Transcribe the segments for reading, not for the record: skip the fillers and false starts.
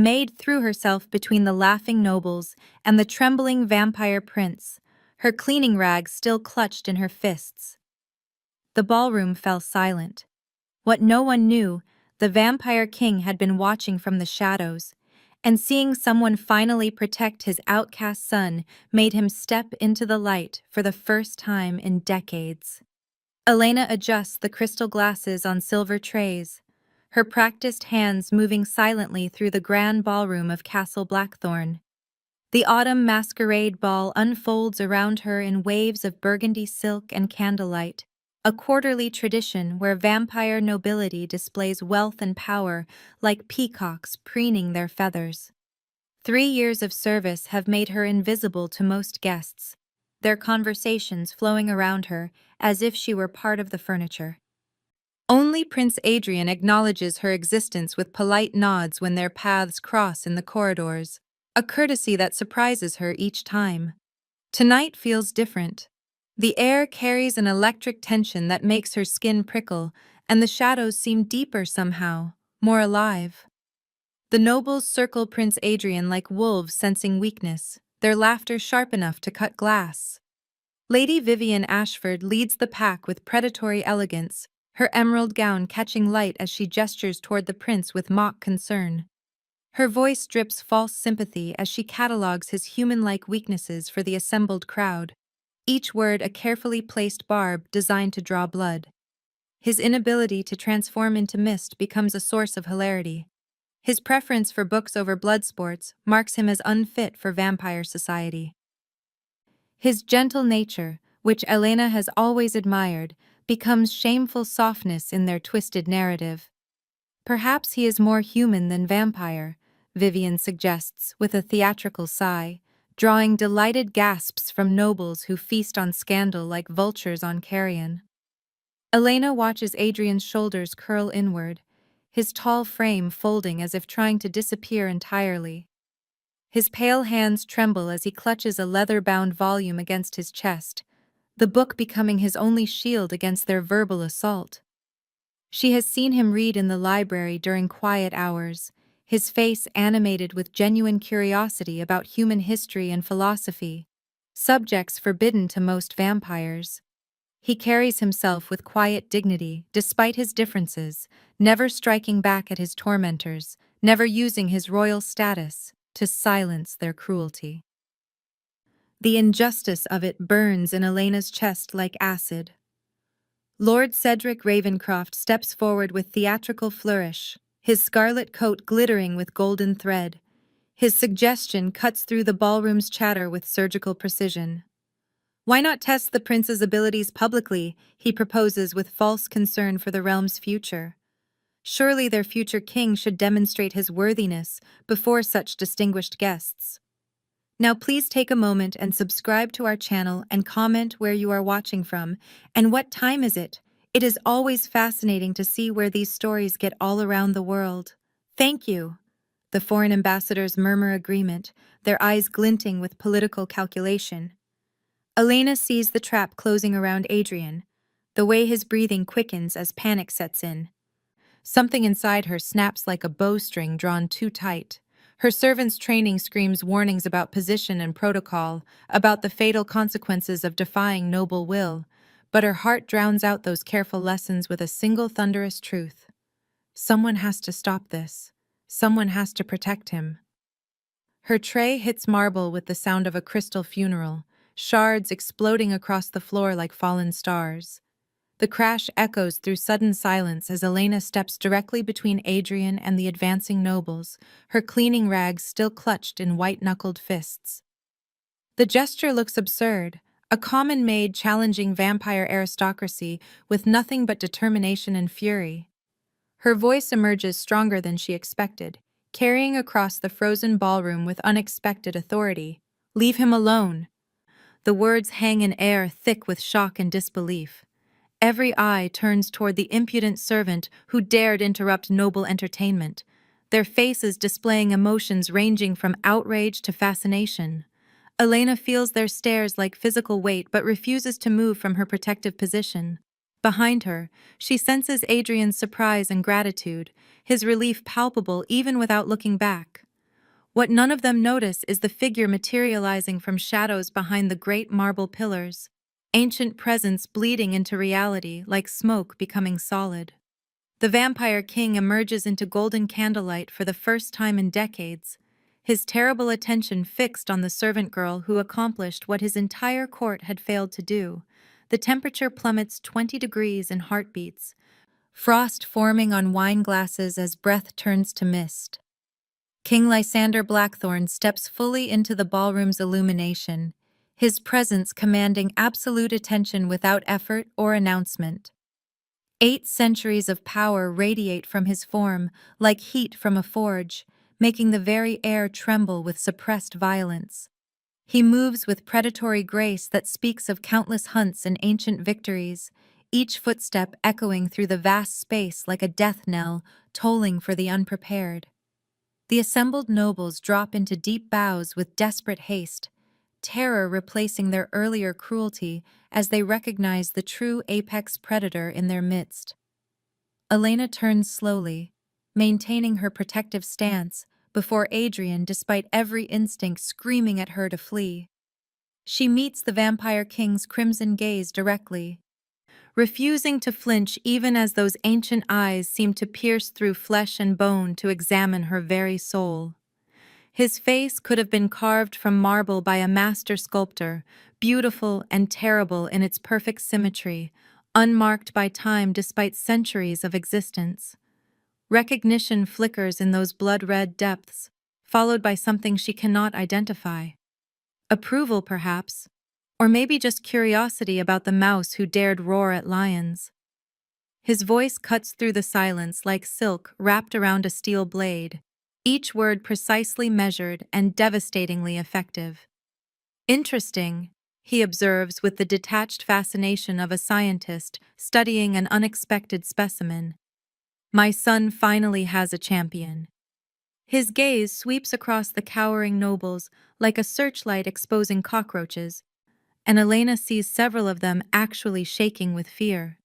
Maid threw herself between the laughing nobles and the trembling vampire prince, her cleaning rags still clutched in her fists. The ballroom fell silent. What no one knew, the vampire king had been watching from the shadows, and seeing someone finally protect his outcast son made him step into the light for the first time in decades. Elena adjusts the crystal glasses on silver trays, her practiced hands moving silently through the grand ballroom of Castle Blackthorne. The autumn masquerade ball unfolds around her in waves of burgundy silk and candlelight, a quarterly tradition where vampire nobility displays wealth and power like peacocks preening their feathers. 3 years of service have made her invisible to most guests, their conversations flowing around her as if she were part of the furniture. Only Prince Adrian acknowledges her existence with polite nods when their paths cross in the corridors, a courtesy that surprises her each time. Tonight feels different. The air carries an electric tension that makes her skin prickle, and the shadows seem deeper somehow, more alive. The nobles circle Prince Adrian like wolves sensing weakness, their laughter sharp enough to cut glass. Lady Vivian Ashford leads the pack with predatory elegance, her emerald gown catching light as she gestures toward the prince with mock concern. Her voice drips false sympathy as she catalogues his human-like weaknesses for the assembled crowd, each word a carefully placed barb designed to draw blood. His inability to transform into mist becomes a source of hilarity. His preference for books over blood sports marks him as unfit for vampire society. His gentle nature, which Elena has always admired, becomes shameful softness in their twisted narrative. Perhaps he is more human than vampire, Vivian suggests with a theatrical sigh, drawing delighted gasps from nobles who feast on scandal like vultures on carrion. Elena watches Adrian's shoulders curl inward, his tall frame folding as if trying to disappear entirely. His pale hands tremble as he clutches a leather-bound volume against his chest, the book becoming his only shield against their verbal assault. She has seen him read in the library during quiet hours, his face animated with genuine curiosity about human history and philosophy, subjects forbidden to most vampires. He carries himself with quiet dignity despite his differences, never striking back at his tormentors, never using his royal status to silence their cruelty. The injustice of it burns in Elena's chest like acid. Lord Cedric Ravencroft steps forward with theatrical flourish, his scarlet coat glittering with golden thread. His suggestion cuts through the ballroom's chatter with surgical precision. Why not test the prince's abilities publicly, he proposes with false concern for the realm's future. Surely their future king should demonstrate his worthiness before such distinguished guests. Now please take a moment and subscribe to our channel and comment where you are watching from and what time is it. It is always fascinating to see where these stories get all around the world. Thank you. The foreign ambassadors murmur agreement, their eyes glinting with political calculation. Elena sees the trap closing around Adrian, the way his breathing quickens as panic sets in. Something inside her snaps like a bowstring drawn too tight. Her servant's training screams warnings about position and protocol, about the fatal consequences of defying noble will, but her heart drowns out those careful lessons with a single thunderous truth. Someone has to stop this. Someone has to protect him. Her tray hits marble with the sound of a crystal funeral, shards exploding across the floor like fallen stars. The crash echoes through sudden silence as Elena steps directly between Adrian and the advancing nobles, her cleaning rags still clutched in white-knuckled fists. The gesture looks absurd, a common maid challenging vampire aristocracy with nothing but determination and fury. Her voice emerges stronger than she expected, carrying across the frozen ballroom with unexpected authority. "Leave him alone." The words hang in air thick with shock and disbelief. Every eye turns toward the impudent servant who dared interrupt noble entertainment, their faces displaying emotions ranging from outrage to fascination. Elena feels their stares like physical weight but refuses to move from her protective position. Behind her, she senses Adrian's surprise and gratitude, his relief palpable even without looking back. What none of them notice is the figure materializing from shadows behind the great marble pillars, ancient presence bleeding into reality like smoke becoming solid. The vampire king emerges into golden candlelight for the first time in decades, his terrible attention fixed on the servant girl who accomplished what his entire court had failed to do. The temperature plummets 20 degrees in heartbeats, frost forming on wine glasses as breath turns to mist. King Lysander Blackthorne steps fully into the ballroom's illumination, his presence commanding absolute attention without effort or announcement. 8 centuries of power radiate from his form, like heat from a forge, making the very air tremble with suppressed violence. He moves with predatory grace that speaks of countless hunts and ancient victories, each footstep echoing through the vast space like a death knell, tolling for the unprepared. The assembled nobles drop into deep bows with desperate haste, terror replacing their earlier cruelty as they recognize the true apex predator in their midst. Elena turns slowly, maintaining her protective stance, before Adrian despite every instinct screaming at her to flee. She meets the vampire king's crimson gaze directly, refusing to flinch even as those ancient eyes seem to pierce through flesh and bone to examine her very soul. His face could have been carved from marble by a master sculptor, beautiful and terrible in its perfect symmetry, unmarked by time despite centuries of existence. Recognition flickers in those blood-red depths, followed by something she cannot identify. Approval, perhaps, or maybe just curiosity about the mouse who dared roar at lions. His voice cuts through the silence like silk wrapped around a steel blade, each word precisely measured and devastatingly effective. Interesting, he observes with the detached fascination of a scientist studying an unexpected specimen. My son finally has a champion. His gaze sweeps across the cowering nobles like a searchlight exposing cockroaches, and Elena sees several of them actually shaking with fear.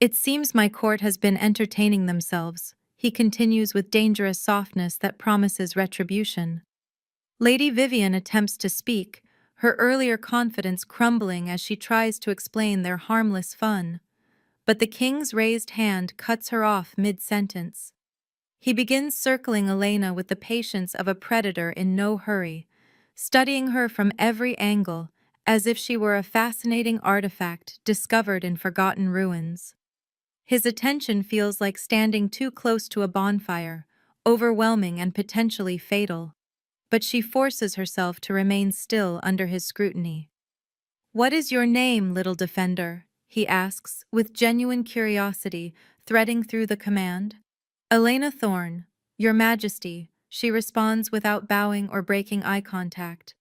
It seems my court has been entertaining themselves, he continues with dangerous softness that promises retribution. Lady Vivian attempts to speak, her earlier confidence crumbling as she tries to explain their harmless fun. But the king's raised hand cuts her off mid-sentence. He begins circling Elena with the patience of a predator in no hurry, studying her from every angle as if she were a fascinating artifact discovered in forgotten ruins. His attention feels like standing too close to a bonfire, overwhelming and potentially fatal. But she forces herself to remain still under his scrutiny. "What is your name, little defender?" he asks, with genuine curiosity threading through the command. "Elena Thorne, Your Majesty," she responds without bowing or breaking eye contact,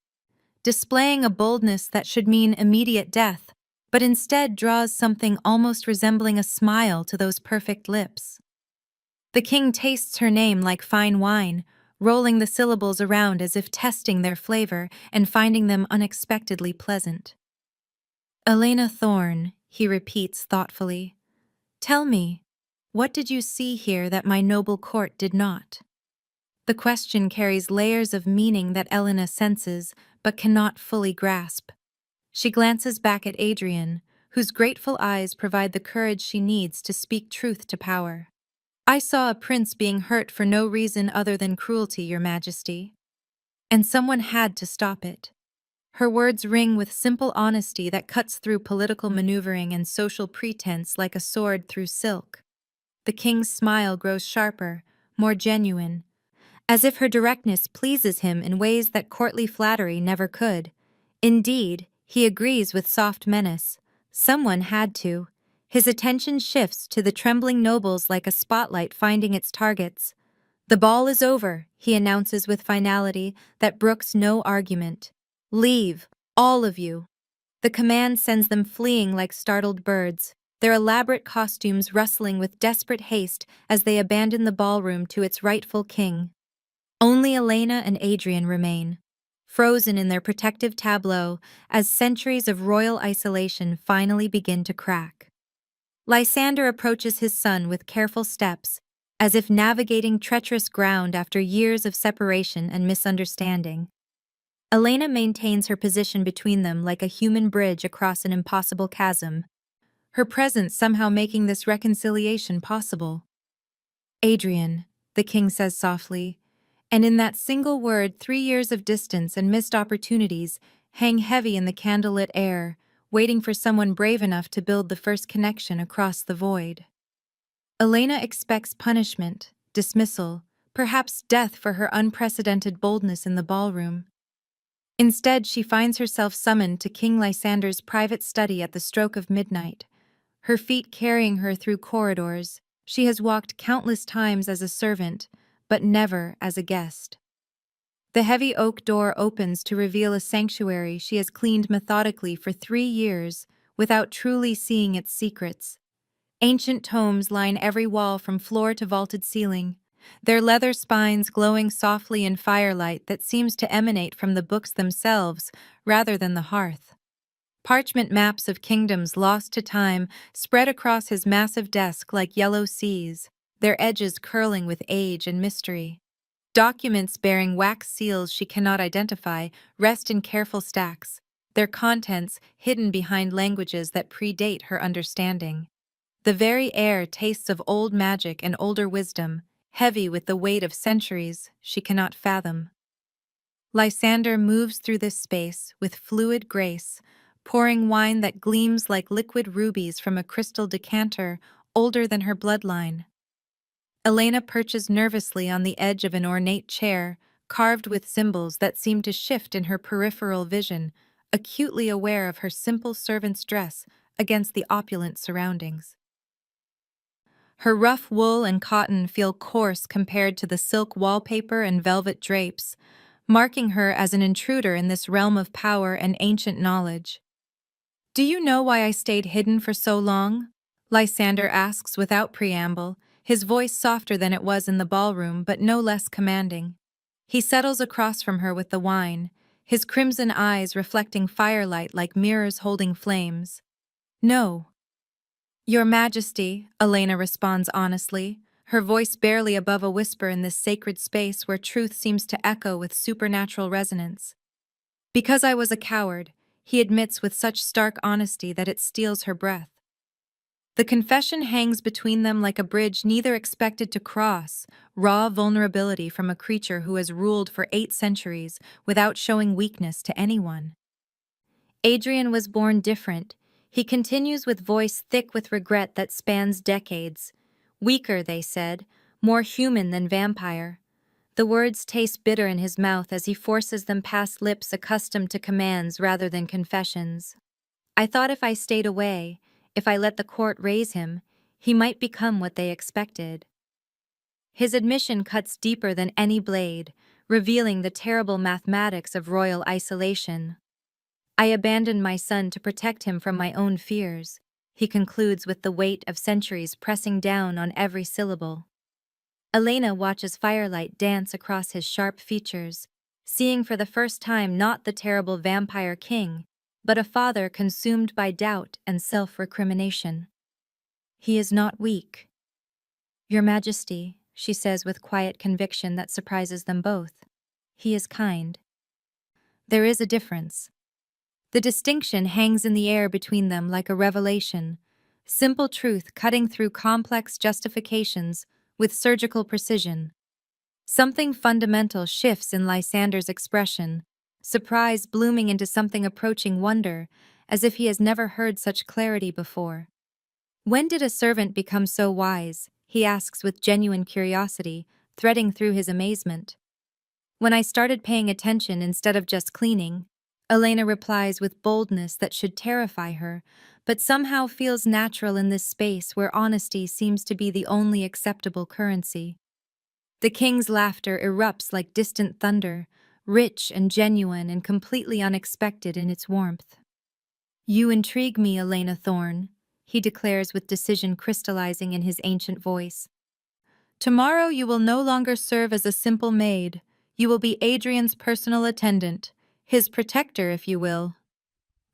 displaying a boldness that should mean immediate death, but instead draws something almost resembling a smile to those perfect lips. The king tastes her name like fine wine, rolling the syllables around as if testing their flavor and finding them unexpectedly pleasant. "Elena Thorne," he repeats thoughtfully. "Tell me, what did you see here that my noble court did not?" The question carries layers of meaning that Elena senses but cannot fully grasp. She glances back at Adrian, whose grateful eyes provide the courage she needs to speak truth to power. "I saw a prince being hurt for no reason other than cruelty, Your Majesty. And someone had to stop it." Her words ring with simple honesty that cuts through political maneuvering and social pretense like a sword through silk. The king's smile grows sharper, more genuine, as if her directness pleases him in ways that courtly flattery never could. Indeed, he agrees with soft menace. Someone had to. His attention shifts to the trembling nobles like a spotlight finding its targets. "The ball is over," he announces with finality that brooks no argument. "Leave, all of you." The command sends them fleeing like startled birds, their elaborate costumes rustling with desperate haste as they abandon the ballroom to its rightful king. Only Elena and Adrian remain, frozen in their protective tableau as centuries of royal isolation finally begin to crack. Lysander approaches his son with careful steps, as if navigating treacherous ground after years of separation and misunderstanding. Elena maintains her position between them like a human bridge across an impossible chasm, her presence somehow making this reconciliation possible. Adrian, the king says softly, and in that single word 3 years of distance and missed opportunities hang heavy in the candlelit air, waiting for someone brave enough to build the first connection across the void. Elena expects punishment, dismissal, perhaps death for her unprecedented boldness in the ballroom. Instead, she finds herself summoned to King Lysander's private study at the stroke of midnight, her feet carrying her through corridors. She has walked countless times as a servant, but never as a guest. The heavy oak door opens to reveal a sanctuary she has cleaned methodically for 3 years without truly seeing its secrets. Ancient tomes line every wall from floor to vaulted ceiling, their leather spines glowing softly in firelight that seems to emanate from the books themselves rather than the hearth. Parchment maps of kingdoms lost to time spread across his massive desk like yellow seas, their edges curling with age and mystery. Documents bearing wax seals she cannot identify rest in careful stacks, their contents hidden behind languages that predate her understanding. The very air tastes of old magic and older wisdom, heavy with the weight of centuries she cannot fathom. Lysander moves through this space with fluid grace, pouring wine that gleams like liquid rubies from a crystal decanter older than her bloodline. Elena perches nervously on the edge of an ornate chair, carved with symbols that seem to shift in her peripheral vision, acutely aware of her simple servant's dress against the opulent surroundings. Her rough wool and cotton feel coarse compared to the silk wallpaper and velvet drapes, marking her as an intruder in this realm of power and ancient knowledge. "Do you know why I stayed hidden for so long?" Lysander asks without preamble, his voice softer than it was in the ballroom but no less commanding. He settles across from her with the wine, his crimson eyes reflecting firelight like mirrors holding flames. "No." "Your Majesty," Elena responds honestly, her voice barely above a whisper in this sacred space where truth seems to echo with supernatural resonance. "Because I was a coward," he admits with such stark honesty that it steals her breath. The confession hangs between them like a bridge neither expected to cross, raw vulnerability from a creature who has ruled for 8 centuries without showing weakness to anyone. Adrian was born different. He continues with voice thick with regret that spans decades. Weaker, they said, more human than vampire. The words taste bitter in his mouth as he forces them past lips accustomed to commands rather than confessions. "I thought if I stayed away, if I let the court raise him, he might become what they expected." His admission cuts deeper than any blade, revealing the terrible mathematics of royal isolation. "I abandoned my son to protect him from my own fears," he concludes with the weight of centuries pressing down on every syllable. Elena watches firelight dance across his sharp features, seeing for the first time not the terrible vampire king, but a father consumed by doubt and self-recrimination. "He is not weak." "Your Majesty," she says with quiet conviction that surprises them both. "He is kind." There is a difference. The distinction hangs in the air between them like a revelation, simple truth cutting through complex justifications with surgical precision. Something fundamental shifts in Lysander's expression, surprise blooming into something approaching wonder, as if he has never heard such clarity before. "When did a servant become so wise?" he asks with genuine curiosity, threading through his amazement. "When I started paying attention instead of just cleaning," Elena replies with boldness that should terrify her, but somehow feels natural in this space where honesty seems to be the only acceptable currency. The king's laughter erupts like distant thunder, rich and genuine and completely unexpected in its warmth. "You intrigue me, Elena Thorne," he declares with decision crystallizing in his ancient voice. "Tomorrow you will no longer serve as a simple maid. You will be Adrian's personal attendant, his protector, if you will."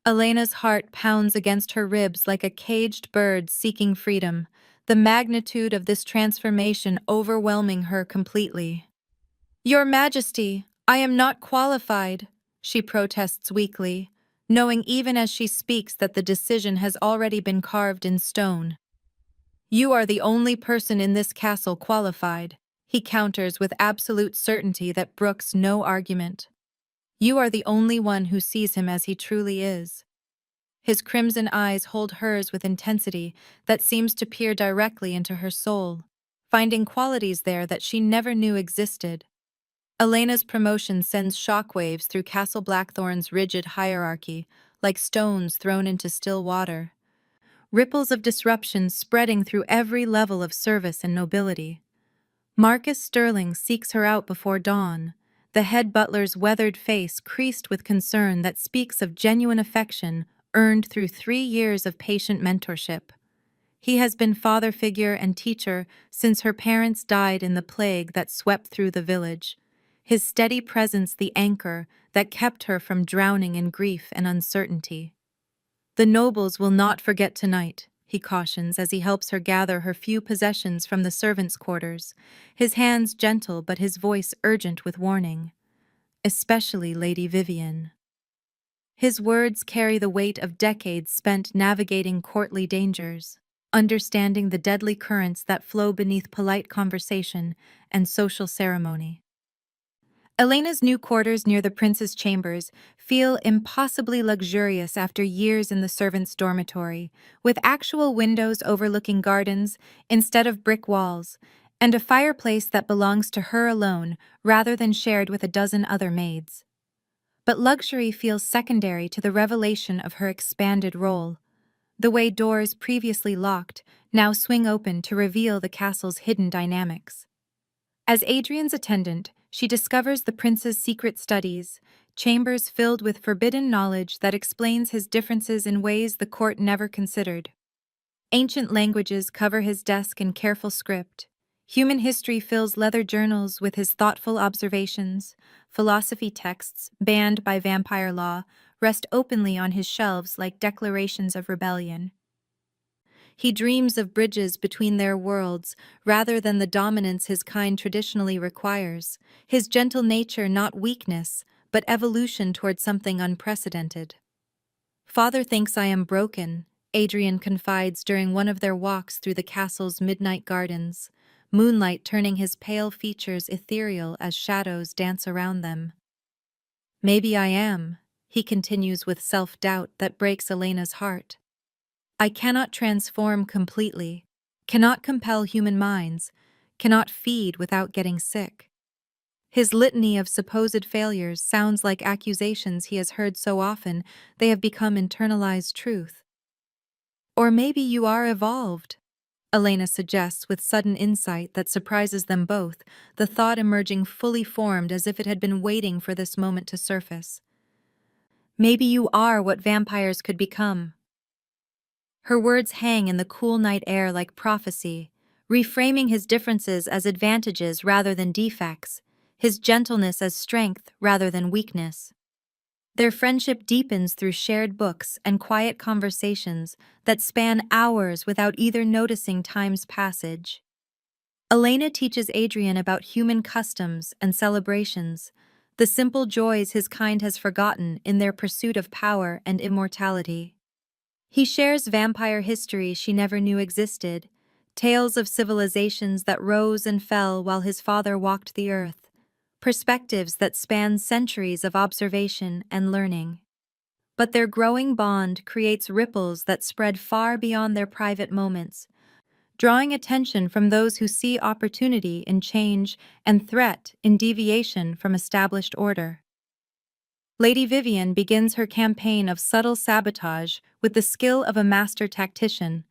Elena's heart pounds against her ribs like a caged bird seeking freedom, the magnitude of this transformation overwhelming her completely. "Your Majesty, I am not qualified," she protests weakly, knowing even as she speaks that the decision has already been carved in stone. "You are the only person in this castle qualified," he counters with absolute certainty that brooks no argument. "You are the only one who sees him as he truly is." His crimson eyes hold hers with intensity that seems to peer directly into her soul, finding qualities there that she never knew existed. Elena's promotion sends shockwaves through Castle Blackthorne's rigid hierarchy, like stones thrown into still water. Ripples of disruption spreading through every level of service and nobility. Marcus Sterling seeks her out before dawn, the head butler's weathered face creased with concern that speaks of genuine affection earned through 3 years of patient mentorship. He has been father figure and teacher since her parents died in the plague that swept through the village, his steady presence the anchor that kept her from drowning in grief and uncertainty. "The nobles will not forget tonight," he cautions as he helps her gather her few possessions from the servants' quarters, his hands gentle but his voice urgent with warning. "Especially Lady Vivian." His words carry the weight of decades spent navigating courtly dangers, understanding the deadly currents that flow beneath polite conversation and social ceremony. Elena's new quarters near the prince's chambers feel impossibly luxurious after years in the servants' dormitory, with actual windows overlooking gardens instead of brick walls, and a fireplace that belongs to her alone rather than shared with a dozen other maids. But luxury feels secondary to the revelation of her expanded role. The way doors previously locked now swing open to reveal the castle's hidden dynamics. As Adrian's attendant, she discovers the prince's secret studies, chambers filled with forbidden knowledge that explains his differences in ways the court never considered. Ancient languages cover his desk in careful script. Human history fills leather journals with his thoughtful observations. Philosophy texts, banned by vampire law, rest openly on his shelves like declarations of rebellion. He dreams of bridges between their worlds rather than the dominance his kind traditionally requires, his gentle nature not weakness, but evolution toward something unprecedented. "Father thinks I am broken," Adrian confides during one of their walks through the castle's midnight gardens, moonlight turning his pale features ethereal as shadows dance around them. "Maybe I am," he continues with self-doubt that breaks Elena's heart. "I cannot transform completely, cannot compel human minds, cannot feed without getting sick." His litany of supposed failures sounds like accusations he has heard so often they have become internalized truth. "Or maybe you are evolved," Elena suggests with sudden insight that surprises them both, the thought emerging fully formed as if it had been waiting for this moment to surface. "Maybe you are what vampires could become." Her words hang in the cool night air like prophecy, reframing his differences as advantages rather than defects, his gentleness as strength rather than weakness. Their friendship deepens through shared books and quiet conversations that span hours without either noticing time's passage. Elena teaches Adrian about human customs and celebrations, the simple joys his kind has forgotten in their pursuit of power and immortality. He shares vampire history she never knew existed, tales of civilizations that rose and fell while his father walked the earth, perspectives that span centuries of observation and learning. But their growing bond creates ripples that spread far beyond their private moments, drawing attention from those who see opportunity in change and threat in deviation from established order. Lady Vivian begins her campaign of subtle sabotage with the skill of a master tactician,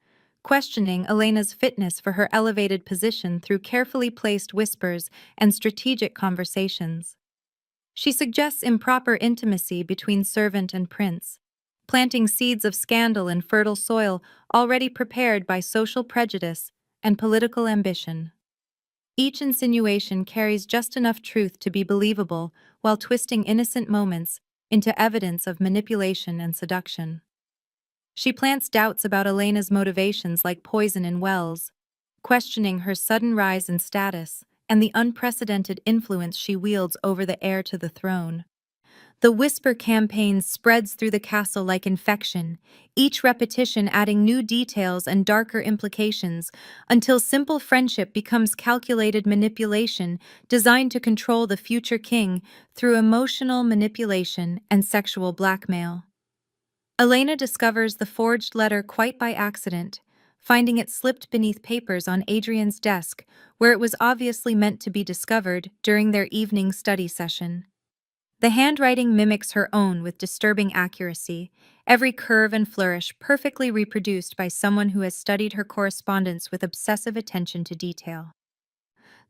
questioning Elena's fitness for her elevated position through carefully placed whispers and strategic conversations. She suggests improper intimacy between servant and prince, planting seeds of scandal in fertile soil already prepared by social prejudice and political ambition. Each insinuation carries just enough truth to be believable while twisting innocent moments into evidence of manipulation and seduction. She plants doubts about Elena's motivations like poison in wells, questioning her sudden rise in status and the unprecedented influence she wields over the heir to the throne. The whisper campaign spreads through the castle like infection, each repetition adding new details and darker implications until simple friendship becomes calculated manipulation designed to control the future king through emotional manipulation and sexual blackmail. Elena discovers the forged letter quite by accident, finding it slipped beneath papers on Adrian's desk, where it was obviously meant to be discovered during their evening study session. The handwriting mimics her own with disturbing accuracy, every curve and flourish perfectly reproduced by someone who has studied her correspondence with obsessive attention to detail.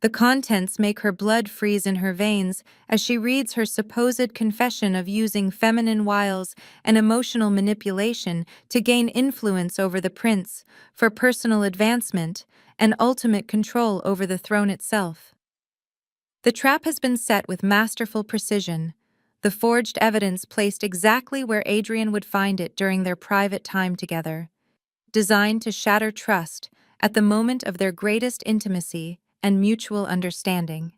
The contents make her blood freeze in her veins as she reads her supposed confession of using feminine wiles and emotional manipulation to gain influence over the prince, for personal advancement, and ultimate control over the throne itself. The trap has been set with masterful precision, the forged evidence placed exactly where Adrian would find it during their private time together, designed to shatter trust at the moment of their greatest intimacy and mutual understanding.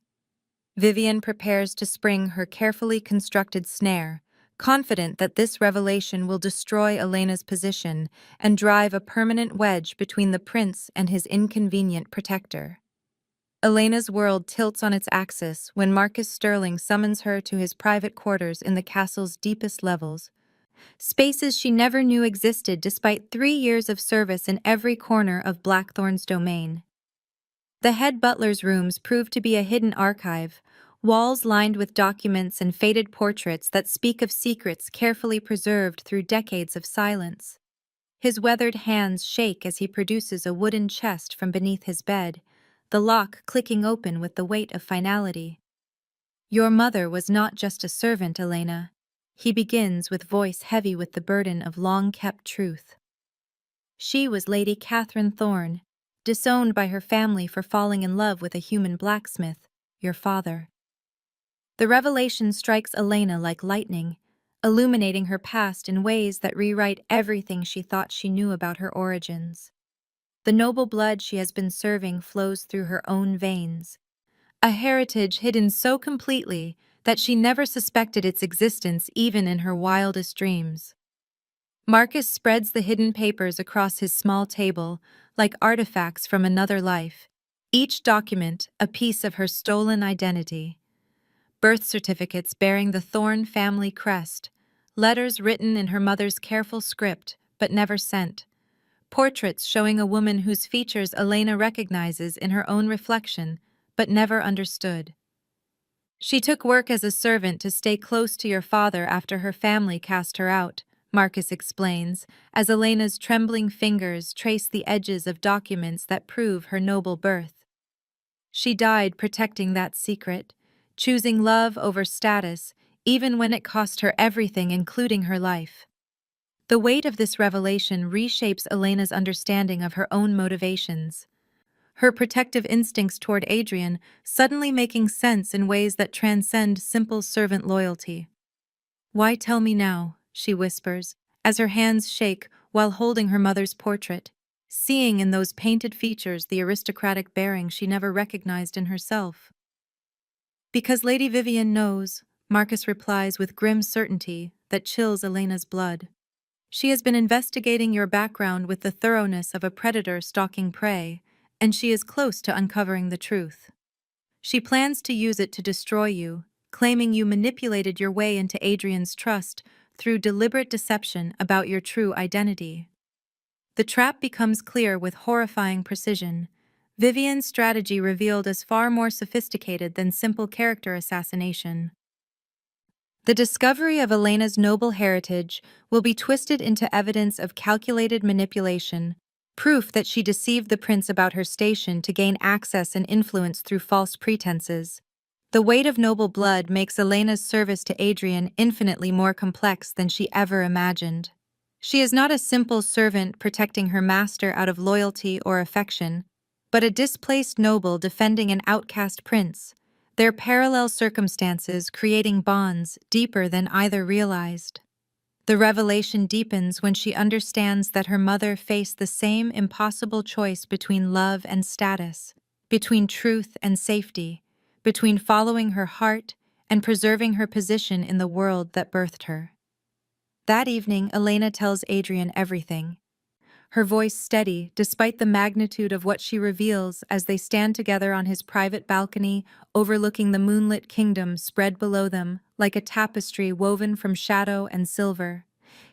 Vivian prepares to spring her carefully constructed snare, confident that this revelation will destroy Elena's position and drive a permanent wedge between the prince and his inconvenient protector. Elena's world tilts on its axis when Marcus Sterling summons her to his private quarters in the castle's deepest levels, spaces she never knew existed despite 3 years of service in every corner of Blackthorne's domain. The head butler's rooms proved to be a hidden archive, walls lined with documents and faded portraits that speak of secrets carefully preserved through decades of silence. His weathered hands shake as he produces a wooden chest from beneath his bed, the lock clicking open with the weight of finality. "Your mother was not just a servant, Elena," he begins with voice heavy with the burden of long-kept truth. "She was Lady Catherine Thorne, disowned by her family for falling in love with a human blacksmith, your father." The revelation strikes Elena like lightning, illuminating her past in ways that rewrite everything she thought she knew about her origins. The noble blood she has been serving flows through her own veins, a heritage hidden so completely that she never suspected its existence even in her wildest dreams. Marcus spreads the hidden papers across his small table, like artifacts from another life, each document a piece of her stolen identity. Birth certificates bearing the Thorne family crest, letters written in her mother's careful script but never sent, portraits showing a woman whose features Elena recognizes in her own reflection but never understood. "She took work as a servant to stay close to your father after her family cast her out," Marcus explains, as Elena's trembling fingers trace the edges of documents that prove her noble birth. "She died protecting that secret, choosing love over status, even when it cost her everything, including her life." The weight of this revelation reshapes Elena's understanding of her own motivations, her protective instincts toward Adrian suddenly making sense in ways that transcend simple servant loyalty. "Why tell me now?" she whispers, as her hands shake while holding her mother's portrait, seeing in those painted features the aristocratic bearing she never recognized in herself. "Because Lady Vivian knows," Marcus replies with grim certainty that chills Elena's blood. "She has been investigating your background with the thoroughness of a predator stalking prey, and she is close to uncovering the truth. She plans to use it to destroy you, claiming you manipulated your way into Adrian's trust through deliberate deception about your true identity." The trap becomes clear with horrifying precision. Vivian's strategy revealed as far more sophisticated than simple character assassination. The discovery of Elena's noble heritage will be twisted into evidence of calculated manipulation, proof that she deceived the prince about her station to gain access and influence through false pretenses. The weight of noble blood makes Elena's service to Adrian infinitely more complex than she ever imagined. She is not a simple servant protecting her master out of loyalty or affection, but a displaced noble defending an outcast prince, their parallel circumstances creating bonds deeper than either realized. The revelation deepens when she understands that her mother faced the same impossible choice between love and status, between truth and safety, between following her heart and preserving her position in the world that birthed her. That evening, Elena tells Adrian everything, her voice steady despite the magnitude of what she reveals as they stand together on his private balcony, overlooking the moonlit kingdom spread below them like a tapestry woven from shadow and silver.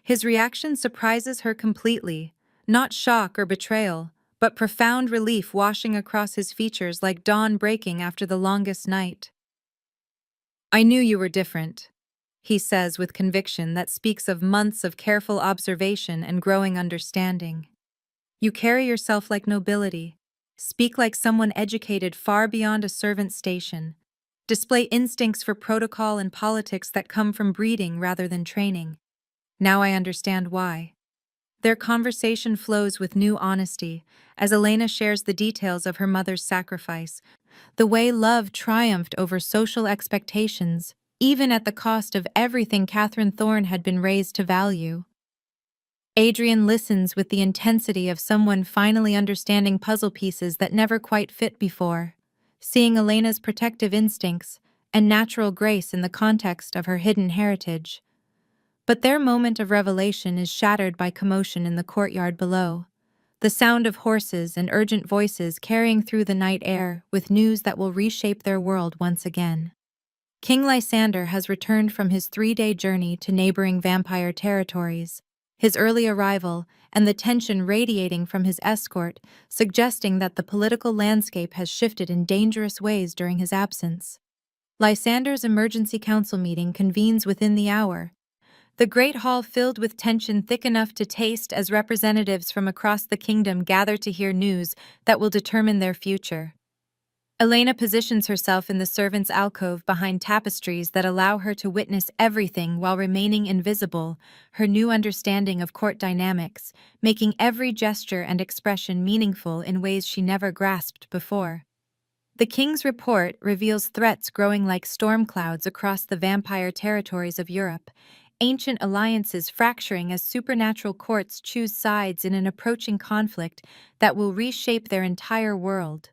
His reaction surprises her completely, not shock or betrayal, but profound relief washing across his features like dawn breaking after the longest night. "I knew you were different," he says with conviction that speaks of months of careful observation and growing understanding. "You carry yourself like nobility, speak like someone educated far beyond a servant's station, display instincts for protocol and politics that come from breeding rather than training. Now I understand why." Their conversation flows with new honesty as Elena shares the details of her mother's sacrifice, the way love triumphed over social expectations, even at the cost of everything Catherine Thorne had been raised to value. Adrian listens with the intensity of someone finally understanding puzzle pieces that never quite fit before, seeing Elena's protective instincts and natural grace in the context of her hidden heritage. But their moment of revelation is shattered by commotion in the courtyard below, the sound of horses and urgent voices carrying through the night air with news that will reshape their world once again. King Lysander has returned from his 3-day journey to neighboring vampire territories, his early arrival and the tension radiating from his escort suggesting that the political landscape has shifted in dangerous ways during his absence. Lysander's emergency council meeting convenes within the hour, the great hall filled with tension thick enough to taste as representatives from across the kingdom gather to hear news that will determine their future. Elena positions herself in the servants' alcove behind tapestries that allow her to witness everything while remaining invisible, her new understanding of court dynamics, making every gesture and expression meaningful in ways she never grasped before. The king's report reveals threats growing like storm clouds across the vampire territories of Europe, ancient alliances fracturing as supernatural courts choose sides in an approaching conflict that will reshape their entire world.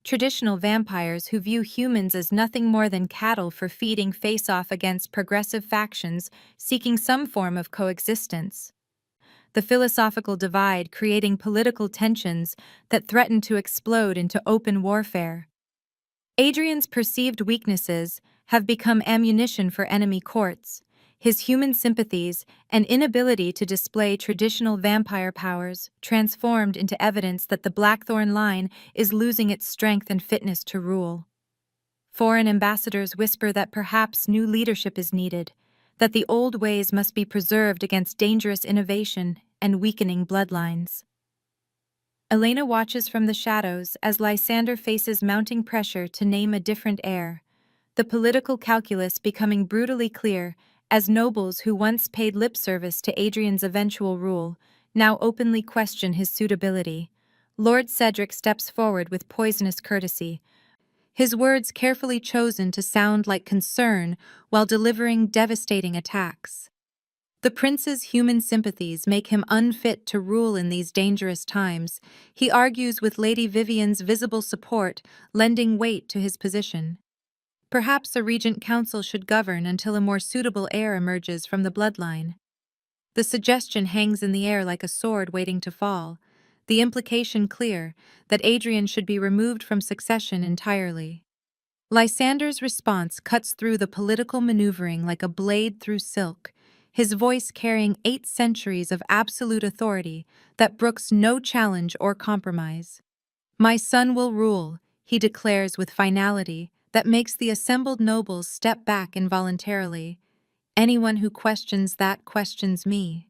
Traditional vampires who view humans as nothing more than cattle for feeding face off against progressive factions seeking some form of coexistence. The philosophical divide creating political tensions that threaten to explode into open warfare. Adrian's perceived weaknesses have become ammunition for enemy courts, his human sympathies and inability to display traditional vampire powers transformed into evidence that the Blackthorne line is losing its strength and fitness to rule. Foreign ambassadors whisper that perhaps new leadership is needed, that the old ways must be preserved against dangerous innovation and weakening bloodlines. Elena watches from the shadows as Lysander faces mounting pressure to name a different heir, the political calculus becoming brutally clear as nobles who once paid lip service to Adrian's eventual rule now openly question his suitability. Lord Cedric steps forward with poisonous courtesy, his words carefully chosen to sound like concern while delivering devastating attacks. The prince's human sympathies make him unfit to rule in these dangerous times, he argues with Lady Vivian's visible support, lending weight to his position. Perhaps a regent council should govern until a more suitable heir emerges from the bloodline. The suggestion hangs in the air like a sword waiting to fall, the implication clear that Adrian should be removed from succession entirely. Lysander's response cuts through the political maneuvering like a blade through silk, his voice carrying 8 centuries of absolute authority that brooks no challenge or compromise. "My son will rule," he declares with finality that makes the assembled nobles step back involuntarily. "Anyone who questions that questions me."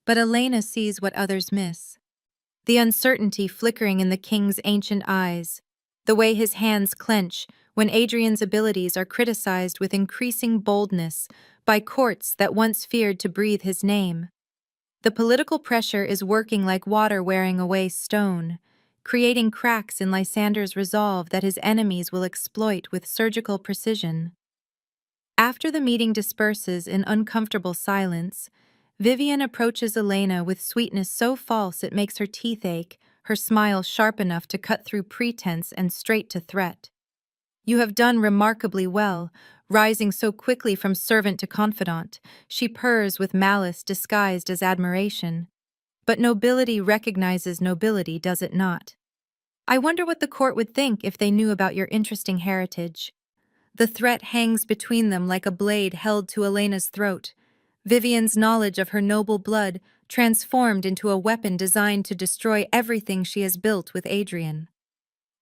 But Elena sees what others miss. The uncertainty flickering in the king's ancient eyes, the way his hands clench when Adrian's abilities are criticized with increasing boldness by courts that once feared to breathe his name. The political pressure is working like water wearing away stone, creating cracks in Lysander's resolve that his enemies will exploit with surgical precision. After the meeting disperses in uncomfortable silence, Vivian approaches Elena with sweetness so false it makes her teeth ache, her smile sharp enough to cut through pretense and straight to threat. "You have done remarkably well, rising so quickly from servant to confidant," she purrs with malice disguised as admiration. "But nobility recognizes nobility, does it not? I wonder what the court would think if they knew about your interesting heritage." The threat hangs between them like a blade held to Elena's throat. Vivian's knowledge of her noble blood transformed into a weapon designed to destroy everything she has built with Adrian.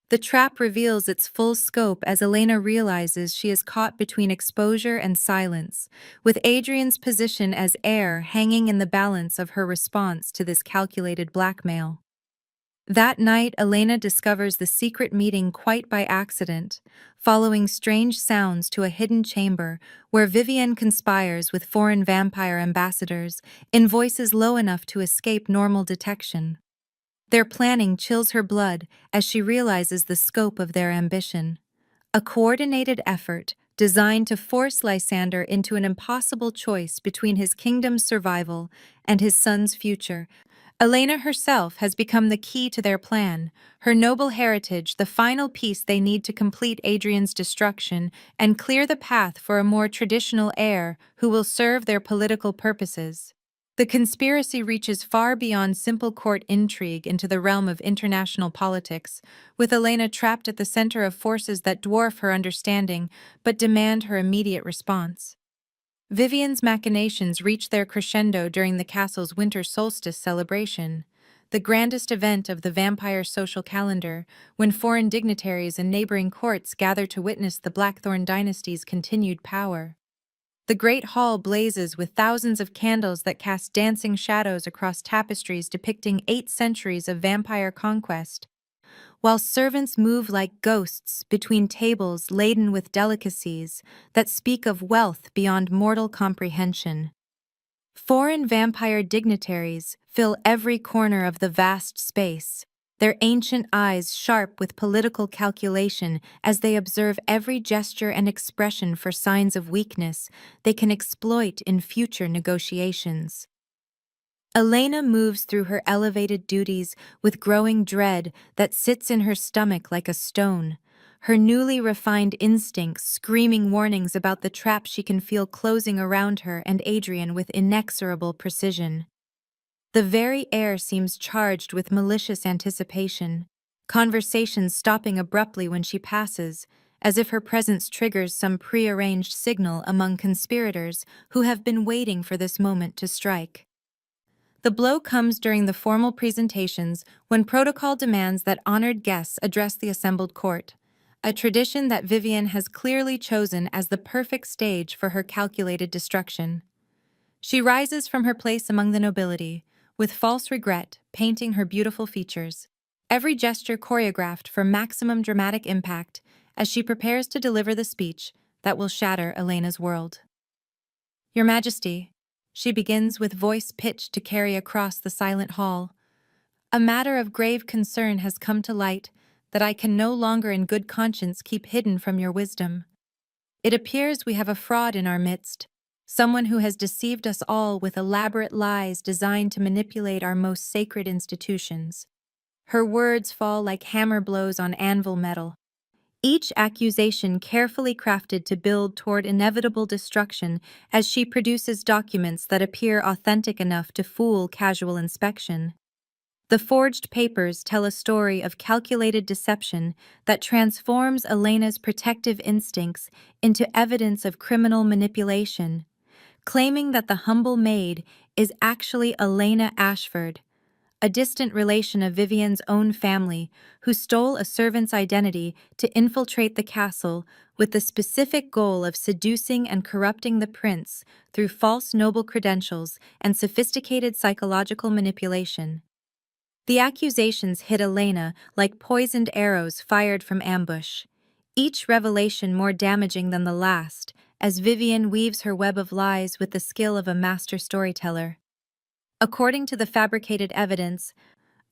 The trap reveals its full scope as Elena realizes she is caught between exposure and silence, with Adrian's position as heir hanging in the balance of her response to this calculated blackmail. That night, Elena discovers the secret meeting quite by accident, following strange sounds to a hidden chamber where Vivian conspires with foreign vampire ambassadors in voices low enough to escape normal detection. Their planning chills her blood as she realizes the scope of their ambition. A coordinated effort designed to force Lysander into an impossible choice between his kingdom's survival and his son's future. Elena herself has become the key to their plan, her noble heritage the final piece they need to complete Adrian's destruction and clear the path for a more traditional heir who will serve their political purposes. The conspiracy reaches far beyond simple court intrigue into the realm of international politics, with Elena trapped at the center of forces that dwarf her understanding but demand her immediate response. Vivian's machinations reach their crescendo during the castle's winter solstice celebration, the grandest event of the vampire social calendar, when foreign dignitaries and neighboring courts gather to witness the Blackthorne dynasty's continued power. The great hall blazes with thousands of candles that cast dancing shadows across tapestries depicting 8 centuries of vampire conquest, while servants move like ghosts between tables laden with delicacies that speak of wealth beyond mortal comprehension. Foreign vampire dignitaries fill every corner of the vast space, their ancient eyes sharp with political calculation as they observe every gesture and expression for signs of weakness they can exploit in future negotiations. Elena moves through her elevated duties with growing dread that sits in her stomach like a stone, her newly refined instincts screaming warnings about the trap she can feel closing around her and Adrian with inexorable precision. The very air seems charged with malicious anticipation, conversations stopping abruptly when she passes, as if her presence triggers some prearranged signal among conspirators who have been waiting for this moment to strike. The blow comes during the formal presentations when protocol demands that honored guests address the assembled court, a tradition that Vivian has clearly chosen as the perfect stage for her calculated destruction. She rises from her place among the nobility, with false regret painting her beautiful features, every gesture choreographed for maximum dramatic impact as she prepares to deliver the speech that will shatter Elena's world. "Your Majesty," she begins with voice pitched to carry across the silent hall, "a matter of grave concern has come to light that I can no longer in good conscience keep hidden from your wisdom. It appears we have a fraud in our midst, someone who has deceived us all with elaborate lies designed to manipulate our most sacred institutions." Her words fall like hammer blows on anvil metal, each accusation carefully crafted to build toward inevitable destruction as she produces documents that appear authentic enough to fool casual inspection. The forged papers tell a story of calculated deception that transforms Elena's protective instincts into evidence of criminal manipulation, claiming that the humble maid is actually Elena Ashford, a distant relation of Vivian's own family who stole a servant's identity to infiltrate the castle with the specific goal of seducing and corrupting the prince through false noble credentials and sophisticated psychological manipulation. The accusations hit Elena like poisoned arrows fired from ambush, each revelation more damaging than the last, as Vivian weaves her web of lies with the skill of a master storyteller. According to the fabricated evidence,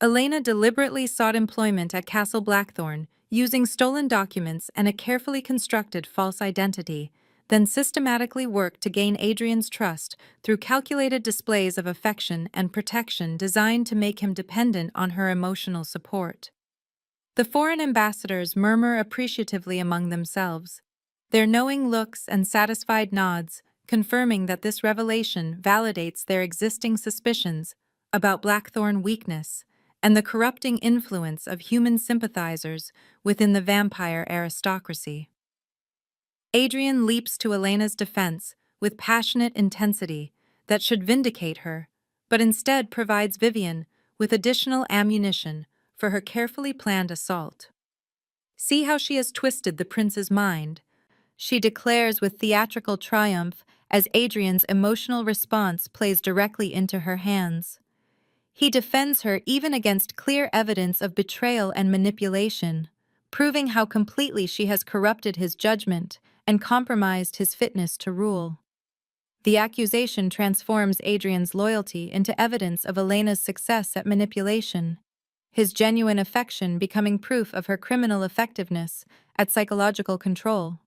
Elena deliberately sought employment at Castle Blackthorne, using stolen documents and a carefully constructed false identity, then systematically worked to gain Adrian's trust through calculated displays of affection and protection designed to make him dependent on her emotional support. The foreign ambassadors murmur appreciatively among themselves, their knowing looks and satisfied nods confirming that this revelation validates their existing suspicions about Blackthorne weakness and the corrupting influence of human sympathizers within the vampire aristocracy. Adrian leaps to Elena's defense with passionate intensity that should vindicate her, but instead provides Vivian with additional ammunition for her carefully planned assault. "See how she has twisted the prince's mind," she declares with theatrical triumph as Adrian's emotional response plays directly into her hands. He defends her even against clear evidence of betrayal and manipulation, proving how completely she has corrupted his judgment and compromised his fitness to rule. The accusation transforms Adrian's loyalty into evidence of Elena's success at manipulation, his genuine affection becoming proof of her criminal effectiveness at psychological control.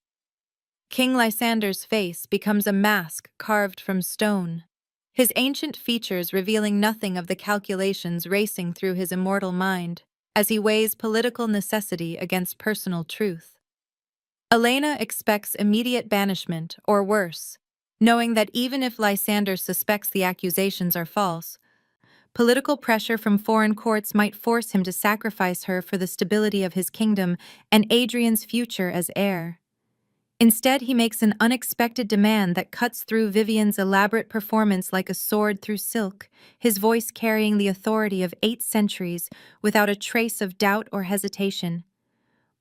King Lysander's face becomes a mask carved from stone, his ancient features revealing nothing of the calculations racing through his immortal mind as he weighs political necessity against personal truth. Elena expects immediate banishment, or worse, knowing that even if Lysander suspects the accusations are false, political pressure from foreign courts might force him to sacrifice her for the stability of his kingdom and Adrian's future as heir. Instead, he makes an unexpected demand that cuts through Vivian's elaborate performance like a sword through silk, his voice carrying the authority of 8 centuries without a trace of doubt or hesitation.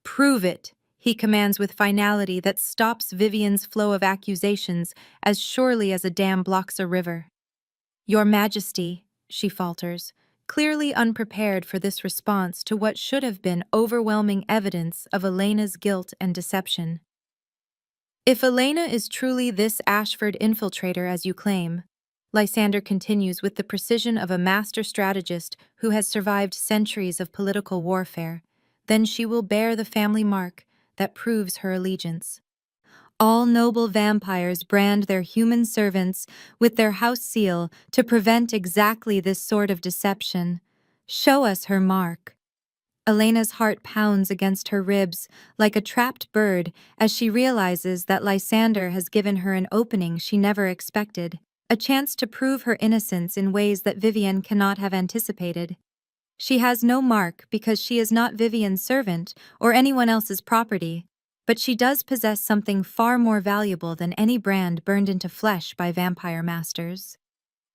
"Prove it," he commands with finality that stops Vivian's flow of accusations as surely as a dam blocks a river. "Your Majesty," she falters, clearly unprepared for this response to what should have been overwhelming evidence of Elena's guilt and deception. "If Elena is truly this Ashford infiltrator as you claim," Lysander continues with the precision of a master strategist who has survived centuries of political warfare, "then she will bear the family mark that proves her allegiance. All noble vampires brand their human servants with their house seal to prevent exactly this sort of deception. Show us her mark." Elena's heart pounds against her ribs like a trapped bird as she realizes that Lysander has given her an opening she never expected, a chance to prove her innocence in ways that Vivian cannot have anticipated. She has no mark because she is not Vivian's servant or anyone else's property, but she does possess something far more valuable than any brand burned into flesh by vampire masters.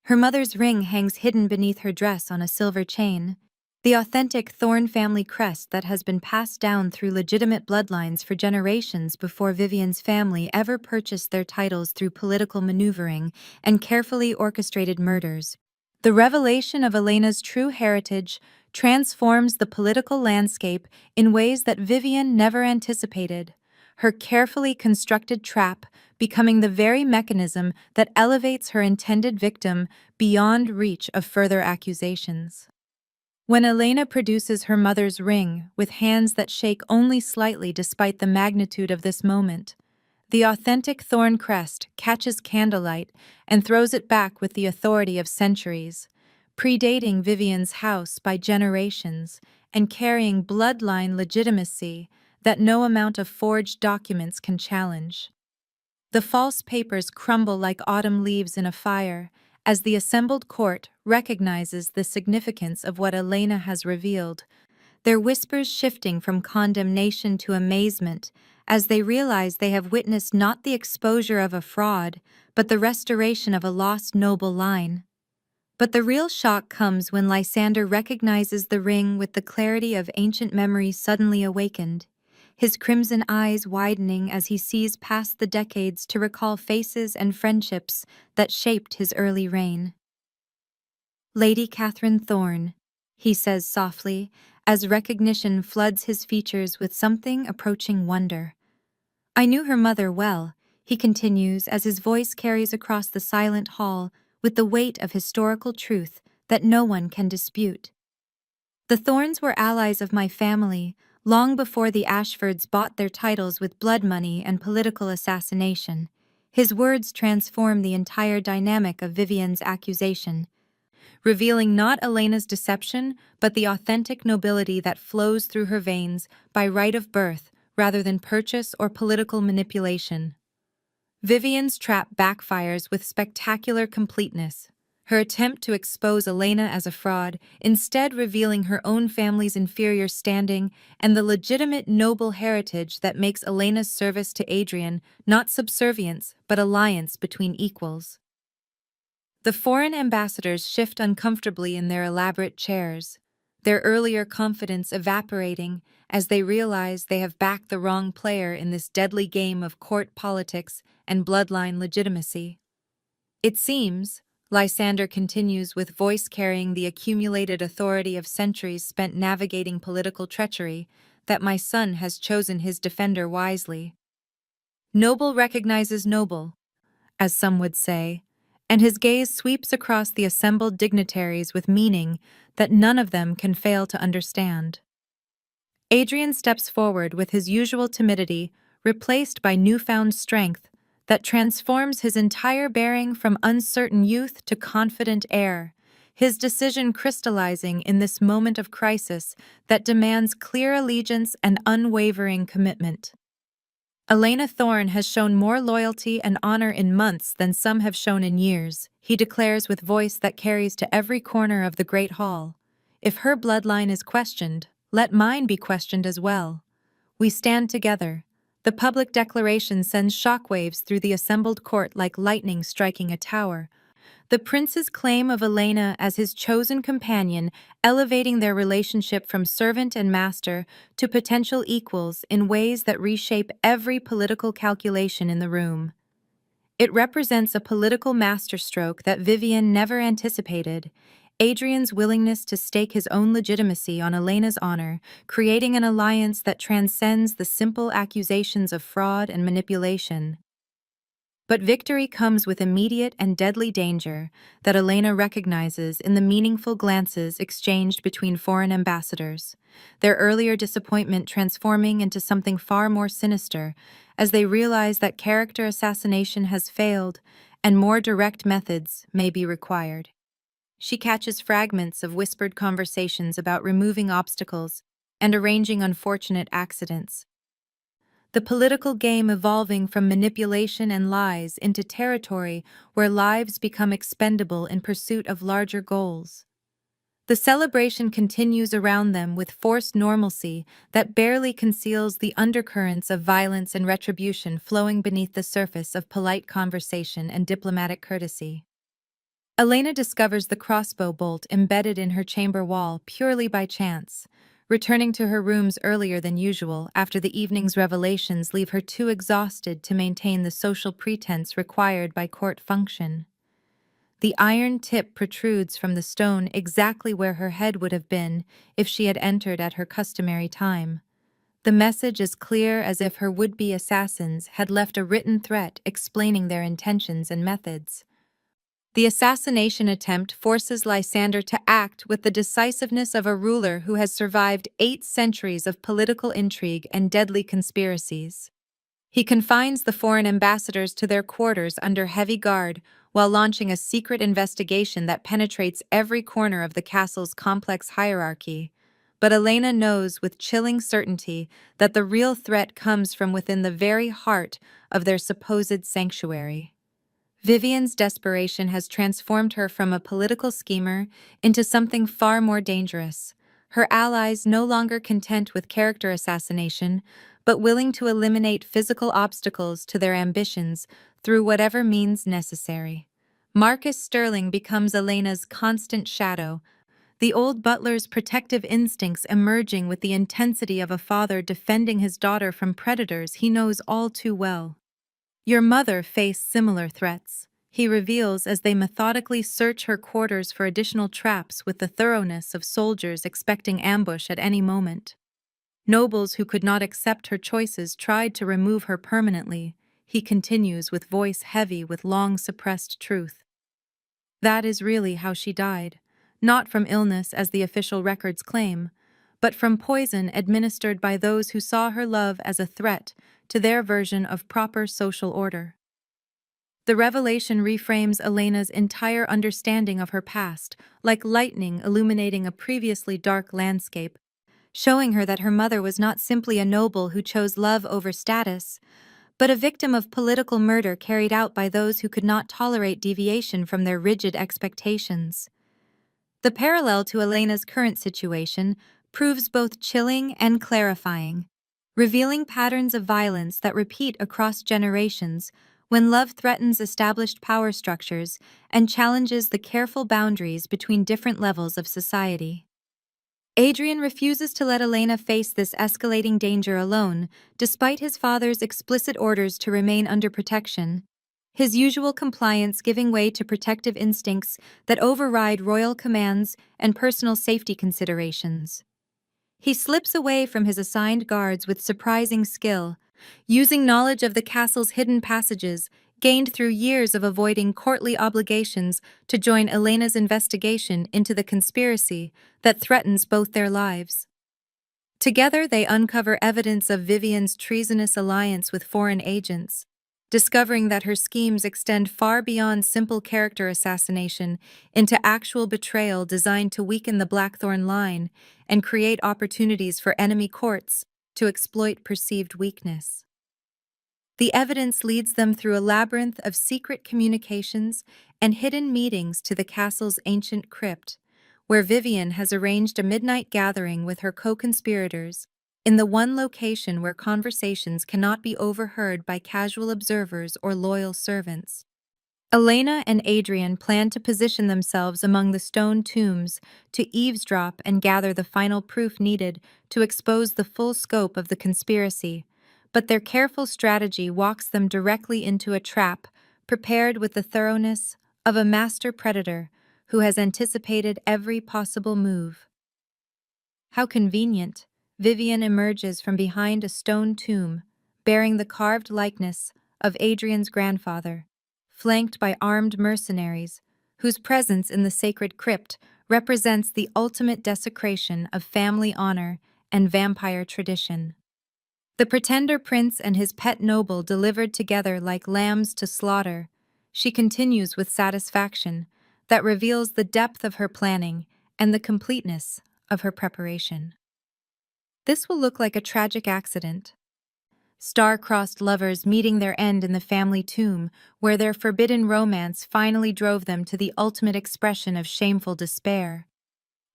Her mother's ring hangs hidden beneath her dress on a silver chain, the authentic Thorne family crest that has been passed down through legitimate bloodlines for generations before Vivian's family ever purchased their titles through political maneuvering and carefully orchestrated murders. The revelation of Elena's true heritage transforms the political landscape in ways that Vivian never anticipated, her carefully constructed trap becoming the very mechanism that elevates her intended victim beyond reach of further accusations. When Elena produces her mother's ring with hands that shake only slightly despite the magnitude of this moment, the authentic Thorne crest catches candlelight and throws it back with the authority of centuries, predating Vivian's house by generations and carrying bloodline legitimacy that no amount of forged documents can challenge. The false papers crumble like autumn leaves in a fire as the assembled court recognizes the significance of what Elena has revealed, their whispers shifting from condemnation to amazement as they realize they have witnessed not the exposure of a fraud, but the restoration of a lost noble line. But the real shock comes when Lysander recognizes the ring with the clarity of ancient memories suddenly awakened, his crimson eyes widening as he sees past the decades to recall faces and friendships that shaped his early reign. "Lady Catherine Thorne," he says softly, as recognition floods his features with something approaching wonder. "I knew her mother well," he continues as his voice carries across the silent hall with the weight of historical truth that no one can dispute. "The Thornes were allies of my family, long before the Ashfords bought their titles with blood money and political assassination. His words transform the entire dynamic of Vivian's accusation, revealing not Elena's deception, but the authentic nobility that flows through her veins by right of birth rather than purchase or political manipulation. Vivian's trap backfires with spectacular completeness, her attempt to expose Elena as a fraud, instead revealing her own family's inferior standing and the legitimate noble heritage that makes Elena's service to Adrian not subservience but alliance between equals. The foreign ambassadors shift uncomfortably in their elaborate chairs, their earlier confidence evaporating as they realize they have backed the wrong player in this deadly game of court politics and bloodline legitimacy. It seems, Lysander continues with voice carrying the accumulated authority of centuries spent navigating political treachery, that my son has chosen his defender wisely. Noble recognizes noble, as some would say, and his gaze sweeps across the assembled dignitaries with meaning that none of them can fail to understand. Adrian steps forward with his usual timidity, replaced by newfound strength that transforms his entire bearing from uncertain youth to confident air, his decision crystallizing in this moment of crisis that demands clear allegiance and unwavering commitment. Elena Thorne has shown more loyalty and honor in months than some have shown in years, he declares with voice that carries to every corner of the great hall. If her bloodline is questioned, let mine be questioned as well. We stand together. The public declaration sends shockwaves through the assembled court like lightning striking a tower. The prince's claim of Elena as his chosen companion, elevating their relationship from servant and master to potential equals in ways that reshape every political calculation in the room. It represents a political masterstroke that Vivian never anticipated, Adrian's willingness to stake his own legitimacy on Elena's honor, creating an alliance that transcends the simple accusations of fraud and manipulation. But victory comes with immediate and deadly danger that Elena recognizes in the meaningful glances exchanged between foreign ambassadors, their earlier disappointment transforming into something far more sinister as they realize that character assassination has failed and more direct methods may be required. She catches fragments of whispered conversations about removing obstacles and arranging unfortunate accidents. The political game evolving from manipulation and lies into territory where lives become expendable in pursuit of larger goals. The celebration continues around them with forced normalcy that barely conceals the undercurrents of violence and retribution flowing beneath the surface of polite conversation and diplomatic courtesy. Elena discovers the crossbow bolt embedded in her chamber wall purely by chance, returning to her rooms earlier than usual after the evening's revelations leave her too exhausted to maintain the social pretense required by court function. The iron tip protrudes from the stone exactly where her head would have been if she had entered at her customary time. The message is clear as if her would-be assassins had left a written threat explaining their intentions and methods. The assassination attempt forces Lysander to act with the decisiveness of a ruler who has survived 8 centuries of political intrigue and deadly conspiracies. He confines the foreign ambassadors to their quarters under heavy guard while launching a secret investigation that penetrates every corner of the castle's complex hierarchy. But Elena knows with chilling certainty that the real threat comes from within the very heart of their supposed sanctuary. Vivian's desperation has transformed her from a political schemer into something far more dangerous, her allies no longer content with character assassination, but willing to eliminate physical obstacles to their ambitions through whatever means necessary. Marcus Sterling becomes Elena's constant shadow, the old butler's protective instincts emerging with the intensity of a father defending his daughter from predators he knows all too well. Your mother faced similar threats, he reveals as they methodically search her quarters for additional traps with the thoroughness of soldiers expecting ambush at any moment. Nobles who could not accept her choices tried to remove her permanently, he continues with voice heavy with long-suppressed truth. That is really how she died, not from illness as the official records claim, but from poison administered by those who saw her love as a threat to their version of proper social order. The revelation reframes Elena's entire understanding of her past, like lightning illuminating a previously dark landscape, showing her that her mother was not simply a noble who chose love over status, but a victim of political murder carried out by those who could not tolerate deviation from their rigid expectations. The parallel to Elena's current situation proves both chilling and clarifying, revealing patterns of violence that repeat across generations when love threatens established power structures and challenges the careful boundaries between different levels of society. Adrian refuses to let Elena face this escalating danger alone, despite his father's explicit orders to remain under protection, his usual compliance giving way to protective instincts that override royal commands and personal safety considerations. He slips away from his assigned guards with surprising skill, using knowledge of the castle's hidden passages gained through years of avoiding courtly obligations to join Elena's investigation into the conspiracy that threatens both their lives. Together, they uncover evidence of Vivian's treasonous alliance with foreign agents, discovering that her schemes extend far beyond simple character assassination into actual betrayal designed to weaken the Blackthorne line and create opportunities for enemy courts to exploit perceived weakness. The evidence leads them through a labyrinth of secret communications and hidden meetings to the castle's ancient crypt, where Vivian has arranged a midnight gathering with her co-conspirators in the one location where conversations cannot be overheard by casual observers or loyal servants. Elena and Adrian plan to position themselves among the stone tombs to eavesdrop and gather the final proof needed to expose the full scope of the conspiracy, but their careful strategy walks them directly into a trap, prepared with the thoroughness of a master predator who has anticipated every possible move. How convenient! Vivian emerges from behind a stone tomb, bearing the carved likeness of Adrian's grandfather, flanked by armed mercenaries, whose presence in the sacred crypt represents the ultimate desecration of family honor and vampire tradition. The pretender prince and his pet noble delivered together like lambs to slaughter, she continues with satisfaction that reveals the depth of her planning and the completeness of her preparation. This will look like a tragic accident. Star-crossed lovers meeting their end in the family tomb, where their forbidden romance finally drove them to the ultimate expression of shameful despair.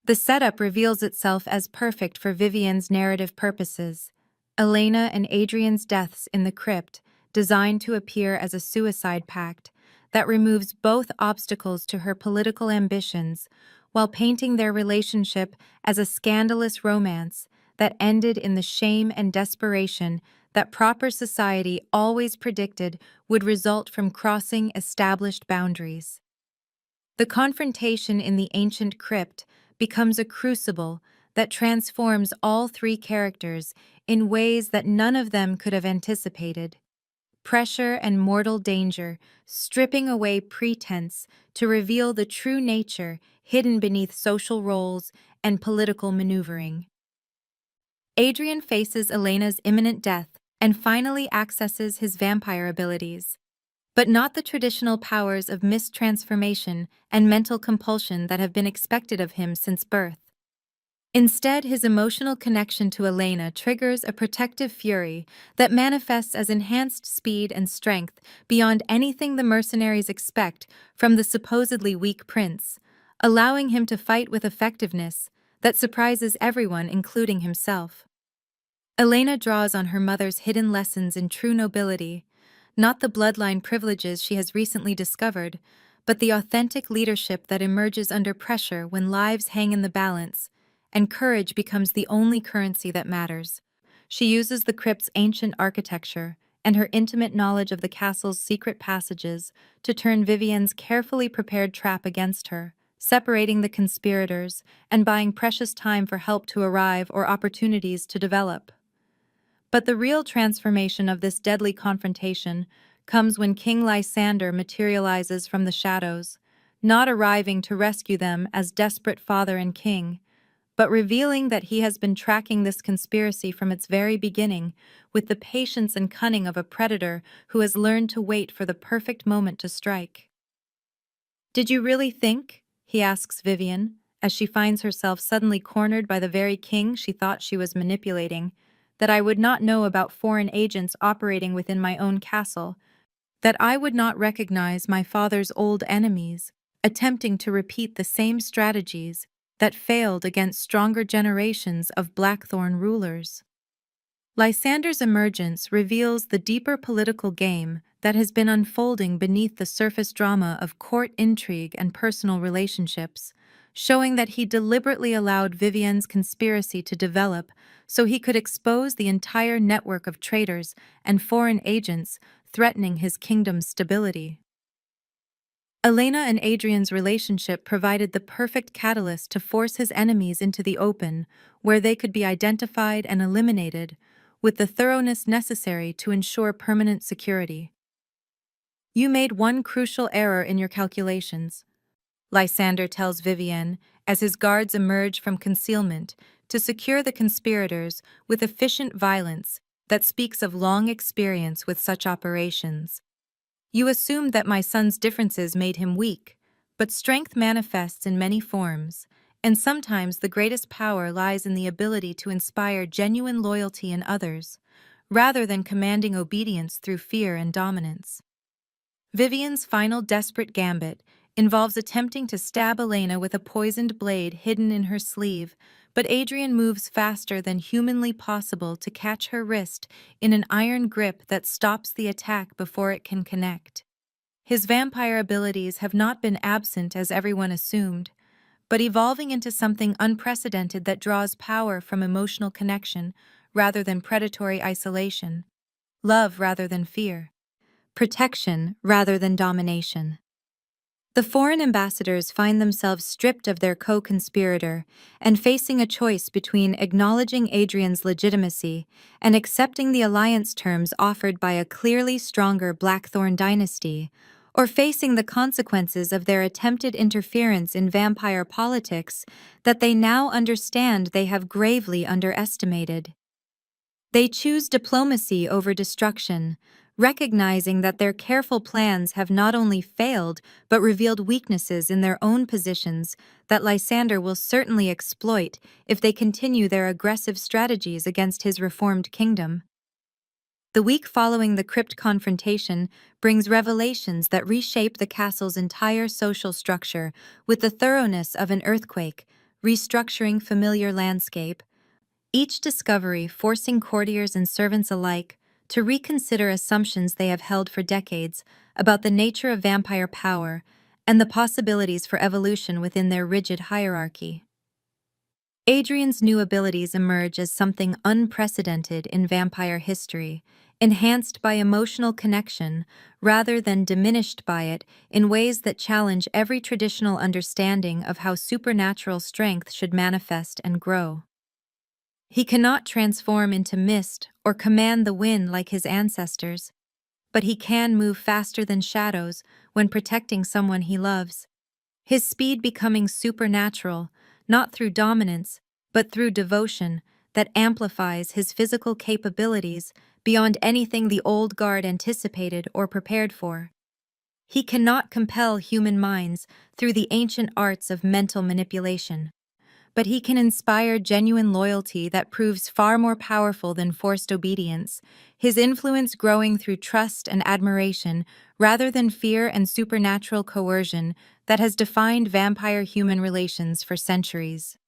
The setup reveals itself as perfect for Vivian's narrative purposes. Elena and Adrian's deaths in the crypt, designed to appear as a suicide pact that removes both obstacles to her political ambitions, while painting their relationship as a scandalous romance that ended in the shame and desperation that proper society always predicted would result from crossing established boundaries. The confrontation in the ancient crypt becomes a crucible that transforms all three characters in ways that none of them could have anticipated. Pressure and mortal danger, stripping away pretense to reveal the true nature hidden beneath social roles and political maneuvering. Adrian faces Elena's imminent death and finally accesses his vampire abilities, but not the traditional powers of mistransformation and mental compulsion that have been expected of him since birth. Instead, his emotional connection to Elena triggers a protective fury that manifests as enhanced speed and strength beyond anything the mercenaries expect from the supposedly weak prince, allowing him to fight with effectiveness that surprises everyone, including himself. Elena draws on her mother's hidden lessons in true nobility, not the bloodline privileges she has recently discovered, but the authentic leadership that emerges under pressure when lives hang in the balance, and courage becomes the only currency that matters. She uses the crypt's ancient architecture and her intimate knowledge of the castle's secret passages to turn Vivian's carefully prepared trap against her, separating the conspirators and buying precious time for help to arrive or opportunities to develop. But the real transformation of this deadly confrontation comes when King Lysander materializes from the shadows, not arriving to rescue them as desperate father and king, but revealing that he has been tracking this conspiracy from its very beginning, with the patience and cunning of a predator who has learned to wait for the perfect moment to strike. "Did you really think," he asks Vivian, as she finds herself suddenly cornered by the very king she thought she was manipulating, "that I would not know about foreign agents operating within my own castle, that I would not recognize my father's old enemies, attempting to repeat the same strategies that failed against stronger generations of Blackthorne rulers?" Lysander's emergence reveals the deeper political game that has been unfolding beneath the surface drama of court intrigue and personal relationships, showing that he deliberately allowed Vivienne's conspiracy to develop so he could expose the entire network of traitors and foreign agents threatening his kingdom's stability. Elena and Adrian's relationship provided the perfect catalyst to force his enemies into the open, where they could be identified and eliminated, with the thoroughness necessary to ensure permanent security. "You made one crucial error in your calculations," Lysander tells Vivienne as his guards emerge from concealment to secure the conspirators with efficient violence that speaks of long experience with such operations. "You assumed that my son's differences made him weak, but strength manifests in many forms, and sometimes the greatest power lies in the ability to inspire genuine loyalty in others, rather than commanding obedience through fear and dominance." Vivian's final desperate gambit involves attempting to stab Elena with a poisoned blade hidden in her sleeve, but Adrian moves faster than humanly possible to catch her wrist in an iron grip that stops the attack before it can connect. His vampire abilities have not been absent as everyone assumed, but evolving into something unprecedented that draws power from emotional connection rather than predatory isolation, love rather than fear, protection rather than domination. The foreign ambassadors find themselves stripped of their co-conspirator and facing a choice between acknowledging Adrian's legitimacy and accepting the alliance terms offered by a clearly stronger Blackthorne dynasty, or facing the consequences of their attempted interference in vampire politics that they now understand they have gravely underestimated. They choose diplomacy over destruction, recognizing that their careful plans have not only failed but revealed weaknesses in their own positions that Lysander will certainly exploit if they continue their aggressive strategies against his reformed kingdom. The week following the crypt confrontation brings revelations that reshape the castle's entire social structure with the thoroughness of an earthquake, restructuring familiar landscape. Each discovery forcing courtiers and servants alike to reconsider assumptions they have held for decades about the nature of vampire power and the possibilities for evolution within their rigid hierarchy. Adrian's new abilities emerge as something unprecedented in vampire history, enhanced by emotional connection rather than diminished by it in ways that challenge every traditional understanding of how supernatural strength should manifest and grow. He cannot transform into mist or command the wind like his ancestors, but he can move faster than shadows when protecting someone he loves. His speed becoming supernatural, not through dominance, but through devotion that amplifies his physical capabilities beyond anything the old guard anticipated or prepared for. He cannot compel human minds through the ancient arts of mental manipulation, but he can inspire genuine loyalty that proves far more powerful than forced obedience, his influence growing through trust and admiration rather than fear and supernatural coercion that has defined vampire-human relations for centuries.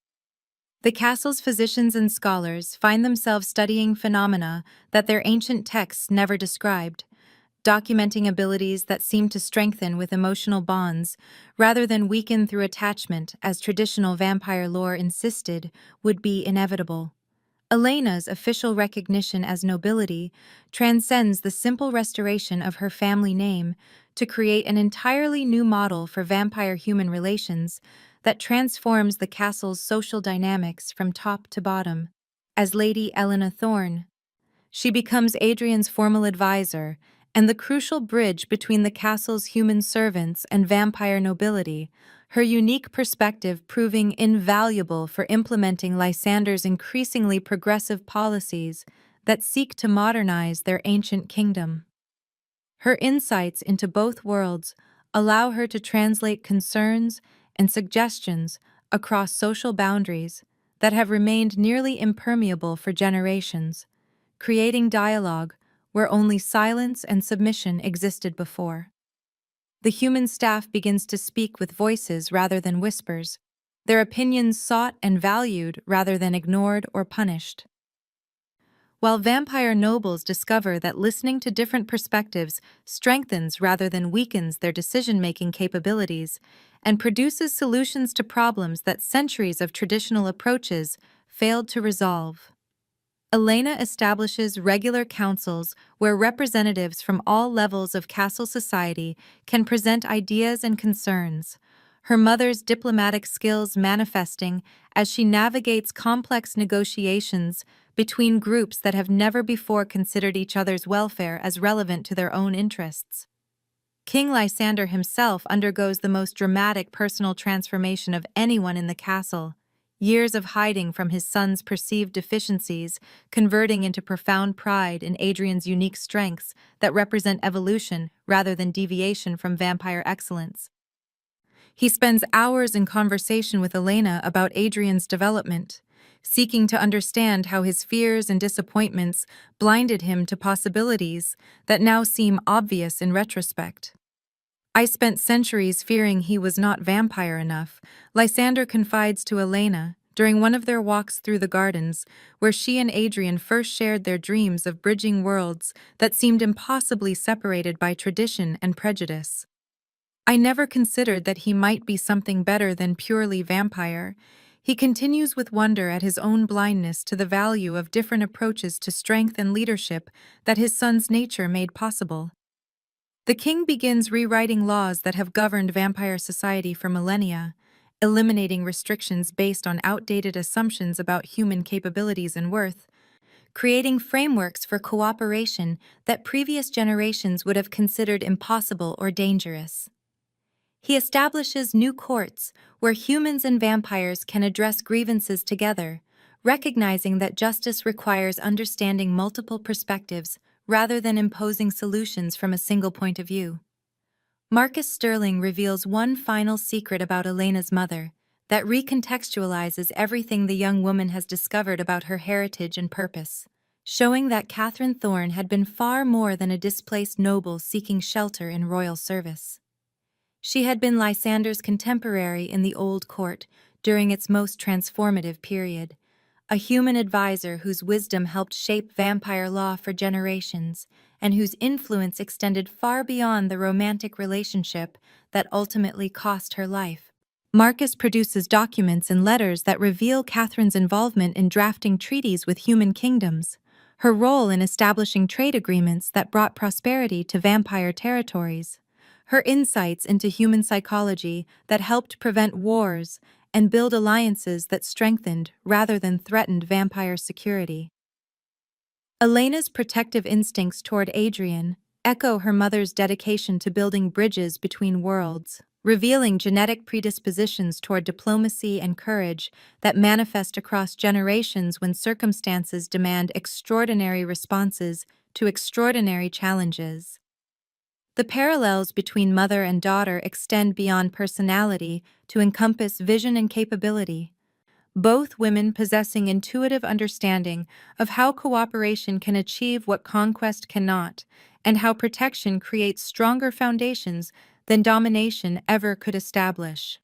The castle's physicians and scholars find themselves studying phenomena that their ancient texts never described, documenting abilities that seem to strengthen with emotional bonds rather than weaken through attachment as traditional vampire lore insisted would be inevitable. Elena's official recognition as nobility transcends the simple restoration of her family name to create an entirely new model for vampire-human relations that transforms the castle's social dynamics from top to bottom. As Lady Elena Thorne, she becomes Adrian's formal advisor and the crucial bridge between the castle's human servants and vampire nobility, her unique perspective proving invaluable for implementing Lysander's increasingly progressive policies that seek to modernize their ancient kingdom. Her insights into both worlds allow her to translate concerns and suggestions across social boundaries that have remained nearly impermeable for generations, creating dialogue where only silence and submission existed before. The human staff begins to speak with voices rather than whispers, their opinions sought and valued rather than ignored or punished. While vampire nobles discover that listening to different perspectives strengthens rather than weakens their decision-making capabilities and produces solutions to problems that centuries of traditional approaches failed to resolve. Elena establishes regular councils where representatives from all levels of castle society can present ideas and concerns, her mother's diplomatic skills manifesting as she navigates complex negotiations between groups that have never before considered each other's welfare as relevant to their own interests. King Lysander himself undergoes the most dramatic personal transformation of anyone in the castle, years of hiding from his son's perceived deficiencies converting into profound pride in Adrian's unique strengths that represent evolution rather than deviation from vampire excellence. He spends hours in conversation with Elena about Adrian's development, seeking to understand how his fears and disappointments blinded him to possibilities that now seem obvious in retrospect. "I spent centuries fearing he was not vampire enough," Lysander confides to Elena during one of their walks through the gardens, where she and Adrian first shared their dreams of bridging worlds that seemed impossibly separated by tradition and prejudice. "I never considered that he might be something better than purely vampire." He continues with wonder at his own blindness to the value of different approaches to strength and leadership that his son's nature made possible. The king begins rewriting laws that have governed vampire society for millennia, eliminating restrictions based on outdated assumptions about human capabilities and worth, creating frameworks for cooperation that previous generations would have considered impossible or dangerous. He establishes new courts where humans and vampires can address grievances together, recognizing that justice requires understanding multiple perspectives rather than imposing solutions from a single point of view. Marcus Sterling reveals one final secret about Elena's mother that recontextualizes everything the young woman has discovered about her heritage and purpose, showing that Catherine Thorne had been far more than a displaced noble seeking shelter in royal service. She had been Lysander's contemporary in the Old Court during its most transformative period, a human advisor whose wisdom helped shape vampire law for generations, and whose influence extended far beyond the romantic relationship that ultimately cost her life. Marcus produces documents and letters that reveal Catherine's involvement in drafting treaties with human kingdoms, her role in establishing trade agreements that brought prosperity to vampire territories, her insights into human psychology that helped prevent wars and build alliances that strengthened rather than threatened vampire security. Elena's protective instincts toward Adrian echo her mother's dedication to building bridges between worlds, revealing genetic predispositions toward diplomacy and courage that manifest across generations when circumstances demand extraordinary responses to extraordinary challenges. The parallels between mother and daughter extend beyond personality to encompass vision and capability, both women possessing intuitive understanding of how cooperation can achieve what conquest cannot, and how protection creates stronger foundations than domination ever could establish.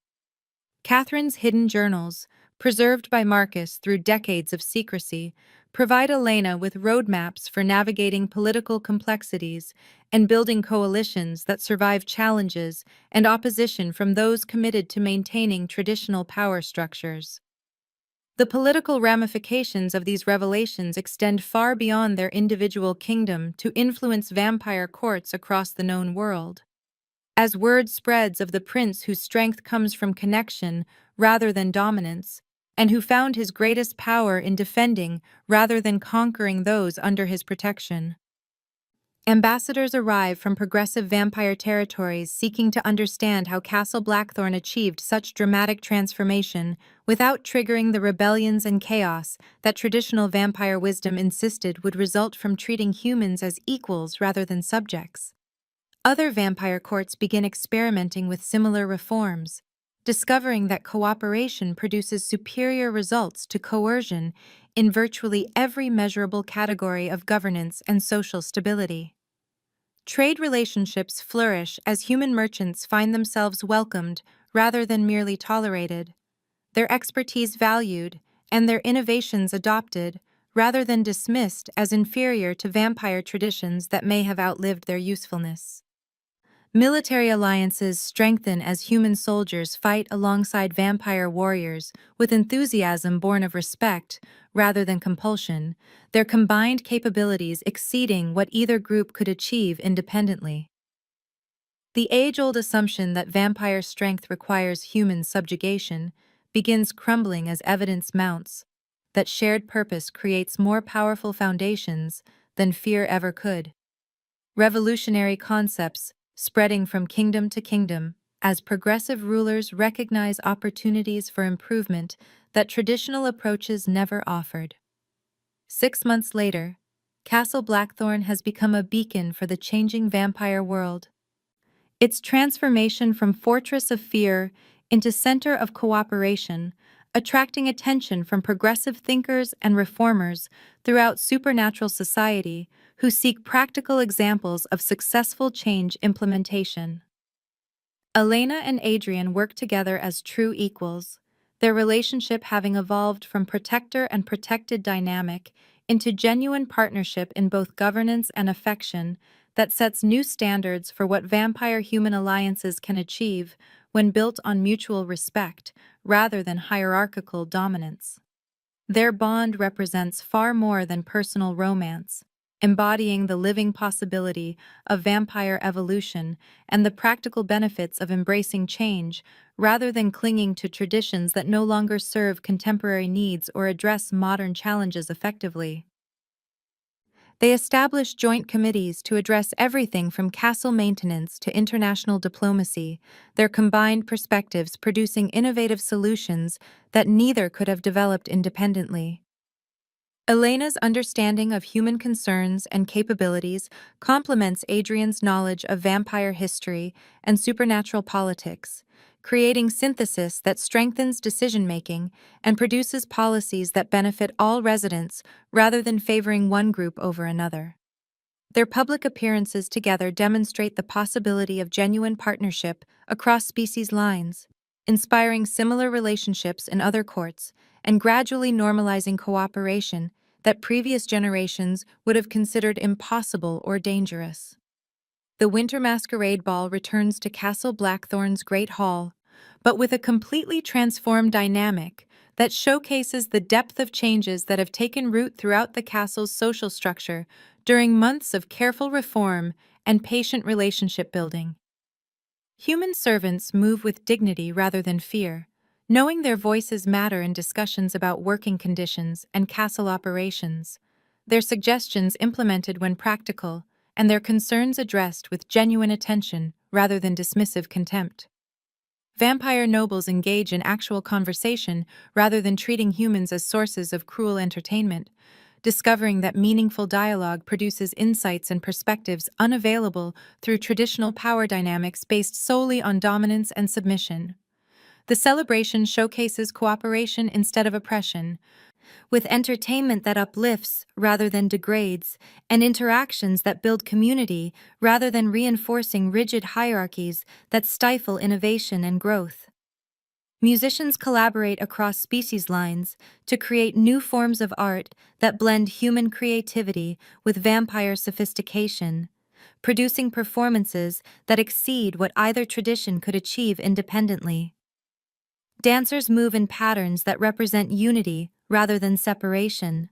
Catherine's hidden journals, preserved by Marcus through decades of secrecy, provide Elena with roadmaps for navigating political complexities and building coalitions that survive challenges and opposition from those committed to maintaining traditional power structures. The political ramifications of these revelations extend far beyond their individual kingdom to influence vampire courts across the known world. As word spreads of the prince whose strength comes from connection rather than dominance, and who found his greatest power in defending rather than conquering those under his protection. Ambassadors arrive from progressive vampire territories seeking to understand how Castle Blackthorne achieved such dramatic transformation without triggering the rebellions and chaos that traditional vampire wisdom insisted would result from treating humans as equals rather than subjects. Other vampire courts begin experimenting with similar reforms, discovering that cooperation produces superior results to coercion in virtually every measurable category of governance and social stability. Trade relationships flourish as human merchants find themselves welcomed rather than merely tolerated, their expertise valued, and their innovations adopted rather than dismissed as inferior to vampire traditions that may have outlived their usefulness. Military alliances strengthen as human soldiers fight alongside vampire warriors with enthusiasm born of respect rather than compulsion, their combined capabilities exceeding what either group could achieve independently. The age-old assumption that vampire strength requires human subjugation begins crumbling as evidence mounts, that shared purpose creates more powerful foundations than fear ever could. Revolutionary concepts spreading from kingdom to kingdom as progressive rulers recognize opportunities for improvement that traditional approaches never offered. 6 months later, Castle Blackthorne has become a beacon for the changing vampire world. Its transformation from fortress of fear into center of cooperation, attracting attention from progressive thinkers and reformers throughout supernatural society who seek practical examples of successful change implementation. Elena and Adrian work together as true equals, their relationship having evolved from protector and protected dynamic into genuine partnership in both governance and affection that sets new standards for what vampire-human alliances can achieve when built on mutual respect rather than hierarchical dominance. Their bond represents far more than personal romance, embodying the living possibility of vampire evolution and the practical benefits of embracing change rather than clinging to traditions that no longer serve contemporary needs or address modern challenges effectively. They establish joint committees to address everything from castle maintenance to international diplomacy, their combined perspectives producing innovative solutions that neither could have developed independently. Elena's understanding of human concerns and capabilities complements Adrian's knowledge of vampire history and supernatural politics, creating synthesis that strengthens decision-making and produces policies that benefit all residents rather than favoring one group over another. Their public appearances together demonstrate the possibility of genuine partnership across species lines, inspiring similar relationships in other courts and gradually normalizing cooperation that previous generations would have considered impossible or dangerous. The Winter Masquerade Ball returns to Castle Blackthorne's Great Hall, but with a completely transformed dynamic that showcases the depth of changes that have taken root throughout the castle's social structure during months of careful reform and patient relationship building. Human servants move with dignity rather than fear, knowing their voices matter in discussions about working conditions and castle operations, their suggestions implemented when practical, and their concerns addressed with genuine attention rather than dismissive contempt. Vampire nobles engage in actual conversation rather than treating humans as sources of cruel entertainment, discovering that meaningful dialogue produces insights and perspectives unavailable through traditional power dynamics based solely on dominance and submission. The celebration showcases cooperation instead of oppression, with entertainment that uplifts rather than degrades, and interactions that build community rather than reinforcing rigid hierarchies that stifle innovation and growth. Musicians collaborate across species lines to create new forms of art that blend human creativity with vampire sophistication, producing performances that exceed what either tradition could achieve independently. Dancers move in patterns that represent unity rather than separation,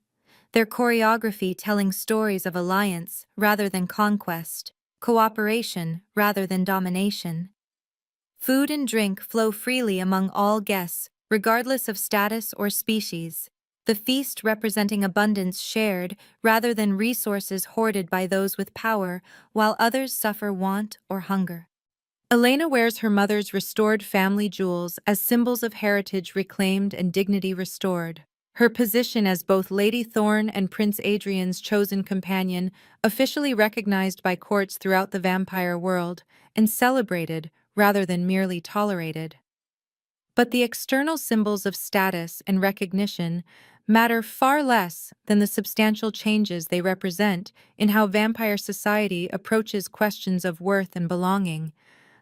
their choreography telling stories of alliance rather than conquest, cooperation rather than domination. Food and drink flow freely among all guests, regardless of status or species, the feast representing abundance shared rather than resources hoarded by those with power, while others suffer want or hunger. Elena wears her mother's restored family jewels as symbols of heritage reclaimed and dignity restored. Her position as both Lady Thorne and Prince Adrian's chosen companion, officially recognized by courts throughout the vampire world, and celebrated rather than merely tolerated. But the external symbols of status and recognition matter far less than the substantial changes they represent in how vampire society approaches questions of worth and belonging.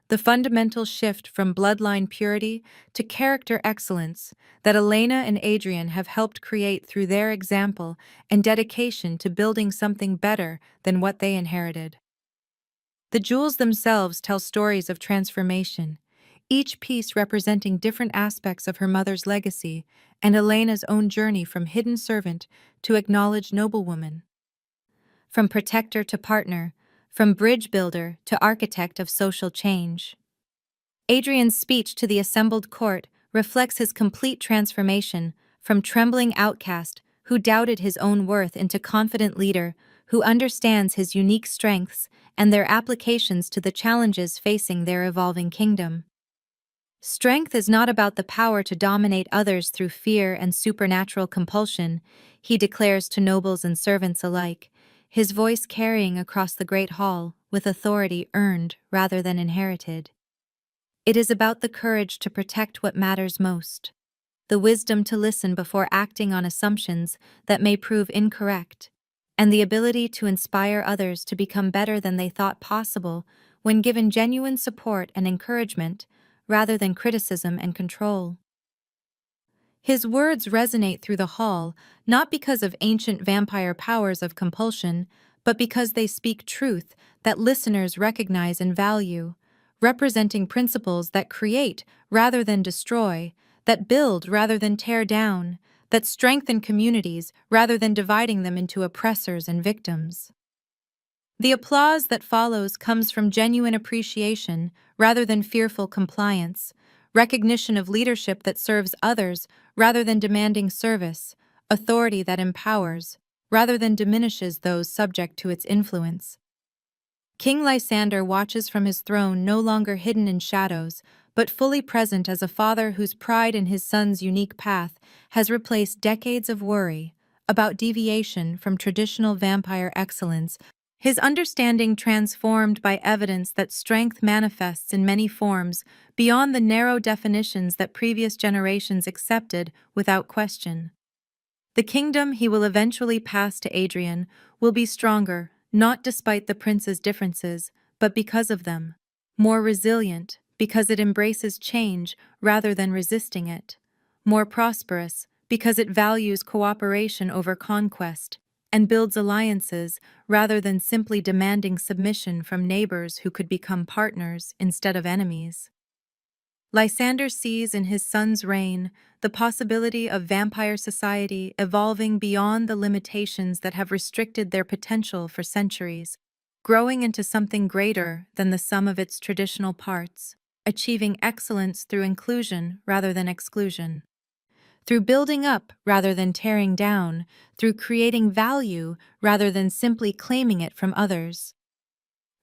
The fundamental shift from bloodline purity to character excellence that Elena and Adrian have helped create through their example and dedication to building something better than what they inherited. The jewels themselves tell stories of transformation, each piece representing different aspects of her mother's legacy and Elena's own journey from hidden servant to acknowledged noblewoman. From protector to partner, from bridge builder to architect of social change. Adrian's speech to the assembled court reflects his complete transformation from trembling outcast who doubted his own worth into confident leader who understands his unique strengths and their applications to the challenges facing their evolving kingdom. Strength is not about the power to dominate others through fear and supernatural compulsion, he declares to nobles and servants alike, his voice carrying across the great hall with authority earned rather than inherited. It is about the courage to protect what matters most, the wisdom to listen before acting on assumptions that may prove incorrect, and the ability to inspire others to become better than they thought possible when given genuine support and encouragement, rather than criticism and control. His words resonate through the hall, not because of ancient vampire powers of compulsion, but because they speak truth that listeners recognize and value, representing principles that create rather than destroy, that build rather than tear down, that strengthen communities rather than dividing them into oppressors and victims. The applause that follows comes from genuine appreciation rather than fearful compliance, recognition of leadership that serves others rather than demanding service, authority that empowers rather than diminishes those subject to its influence. King Lysander watches from his throne no longer hidden in shadows, but fully present as a father whose pride in his son's unique path has replaced decades of worry about deviation from traditional vampire excellence, his understanding transformed by evidence that strength manifests in many forms beyond the narrow definitions that previous generations accepted without question. The kingdom he will eventually pass to Adrian will be stronger, not despite the prince's differences, but because of them. More resilient, because it embraces change rather than resisting it. More prosperous, because it values cooperation over conquest and builds alliances rather than simply demanding submission from neighbors who could become partners instead of enemies. Lysander sees in his son's reign the possibility of vampire society evolving beyond the limitations that have restricted their potential for centuries, growing into something greater than the sum of its traditional parts, achieving excellence through inclusion rather than exclusion. Through building up rather than tearing down, through creating value rather than simply claiming it from others.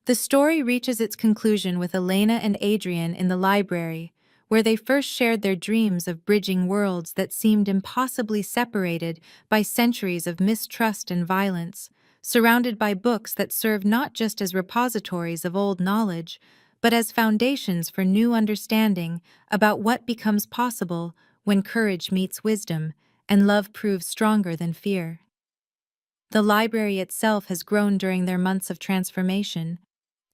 The story reaches its conclusion with Elena and Adrian in the library, where they first shared their dreams of bridging worlds that seemed impossibly separated by centuries of mistrust and violence, surrounded by books that serve not just as repositories of old knowledge, but as foundations for new understanding about what becomes possible when courage meets wisdom and love proves stronger than fear. The library itself has grown during their months of transformation,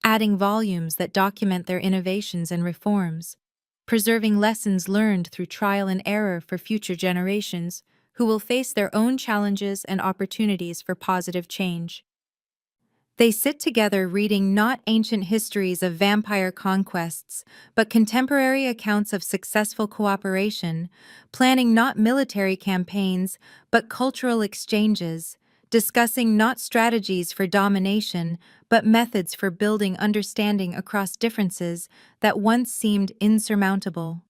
adding volumes that document their innovations and reforms, preserving lessons learned through trial and error for future generations who will face their own challenges and opportunities for positive change. They sit together reading not ancient histories of vampire conquests, but contemporary accounts of successful cooperation, planning not military campaigns, but cultural exchanges, discussing not strategies for domination, but methods for building understanding across differences that once seemed insurmountable.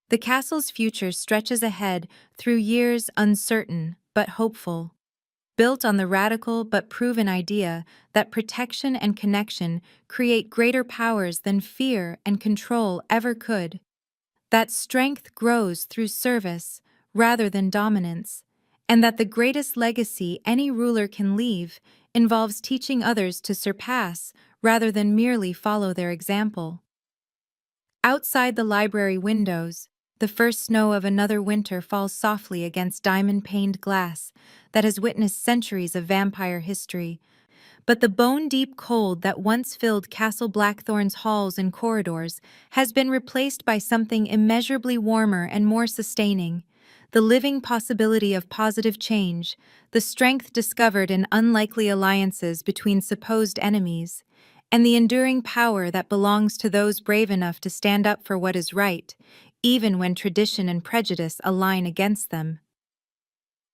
The castle's future stretches ahead through years uncertain but hopeful, built on the radical but proven idea that protection and connection create greater powers than fear and control ever could. That strength grows through service rather than dominance, and that the greatest legacy any ruler can leave involves teaching others to surpass rather than merely follow their example. Outside the library windows, the first snow of another winter falls softly against diamond-paned glass that has witnessed centuries of vampire history. But the bone-deep cold that once filled Castle Blackthorne's halls and corridors has been replaced by something immeasurably warmer and more sustaining: the living possibility of positive change, the strength discovered in unlikely alliances between supposed enemies, and the enduring power that belongs to those brave enough to stand up for what is right, even when tradition and prejudice align against them.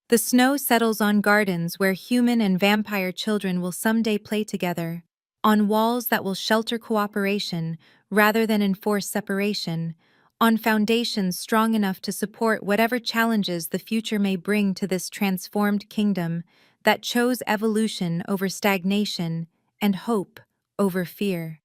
The snow settles on gardens where human and vampire children will someday play together, on walls that will shelter cooperation rather than enforce separation, on foundations strong enough to support whatever challenges the future may bring to this transformed kingdom that chose evolution over stagnation and hope over fear.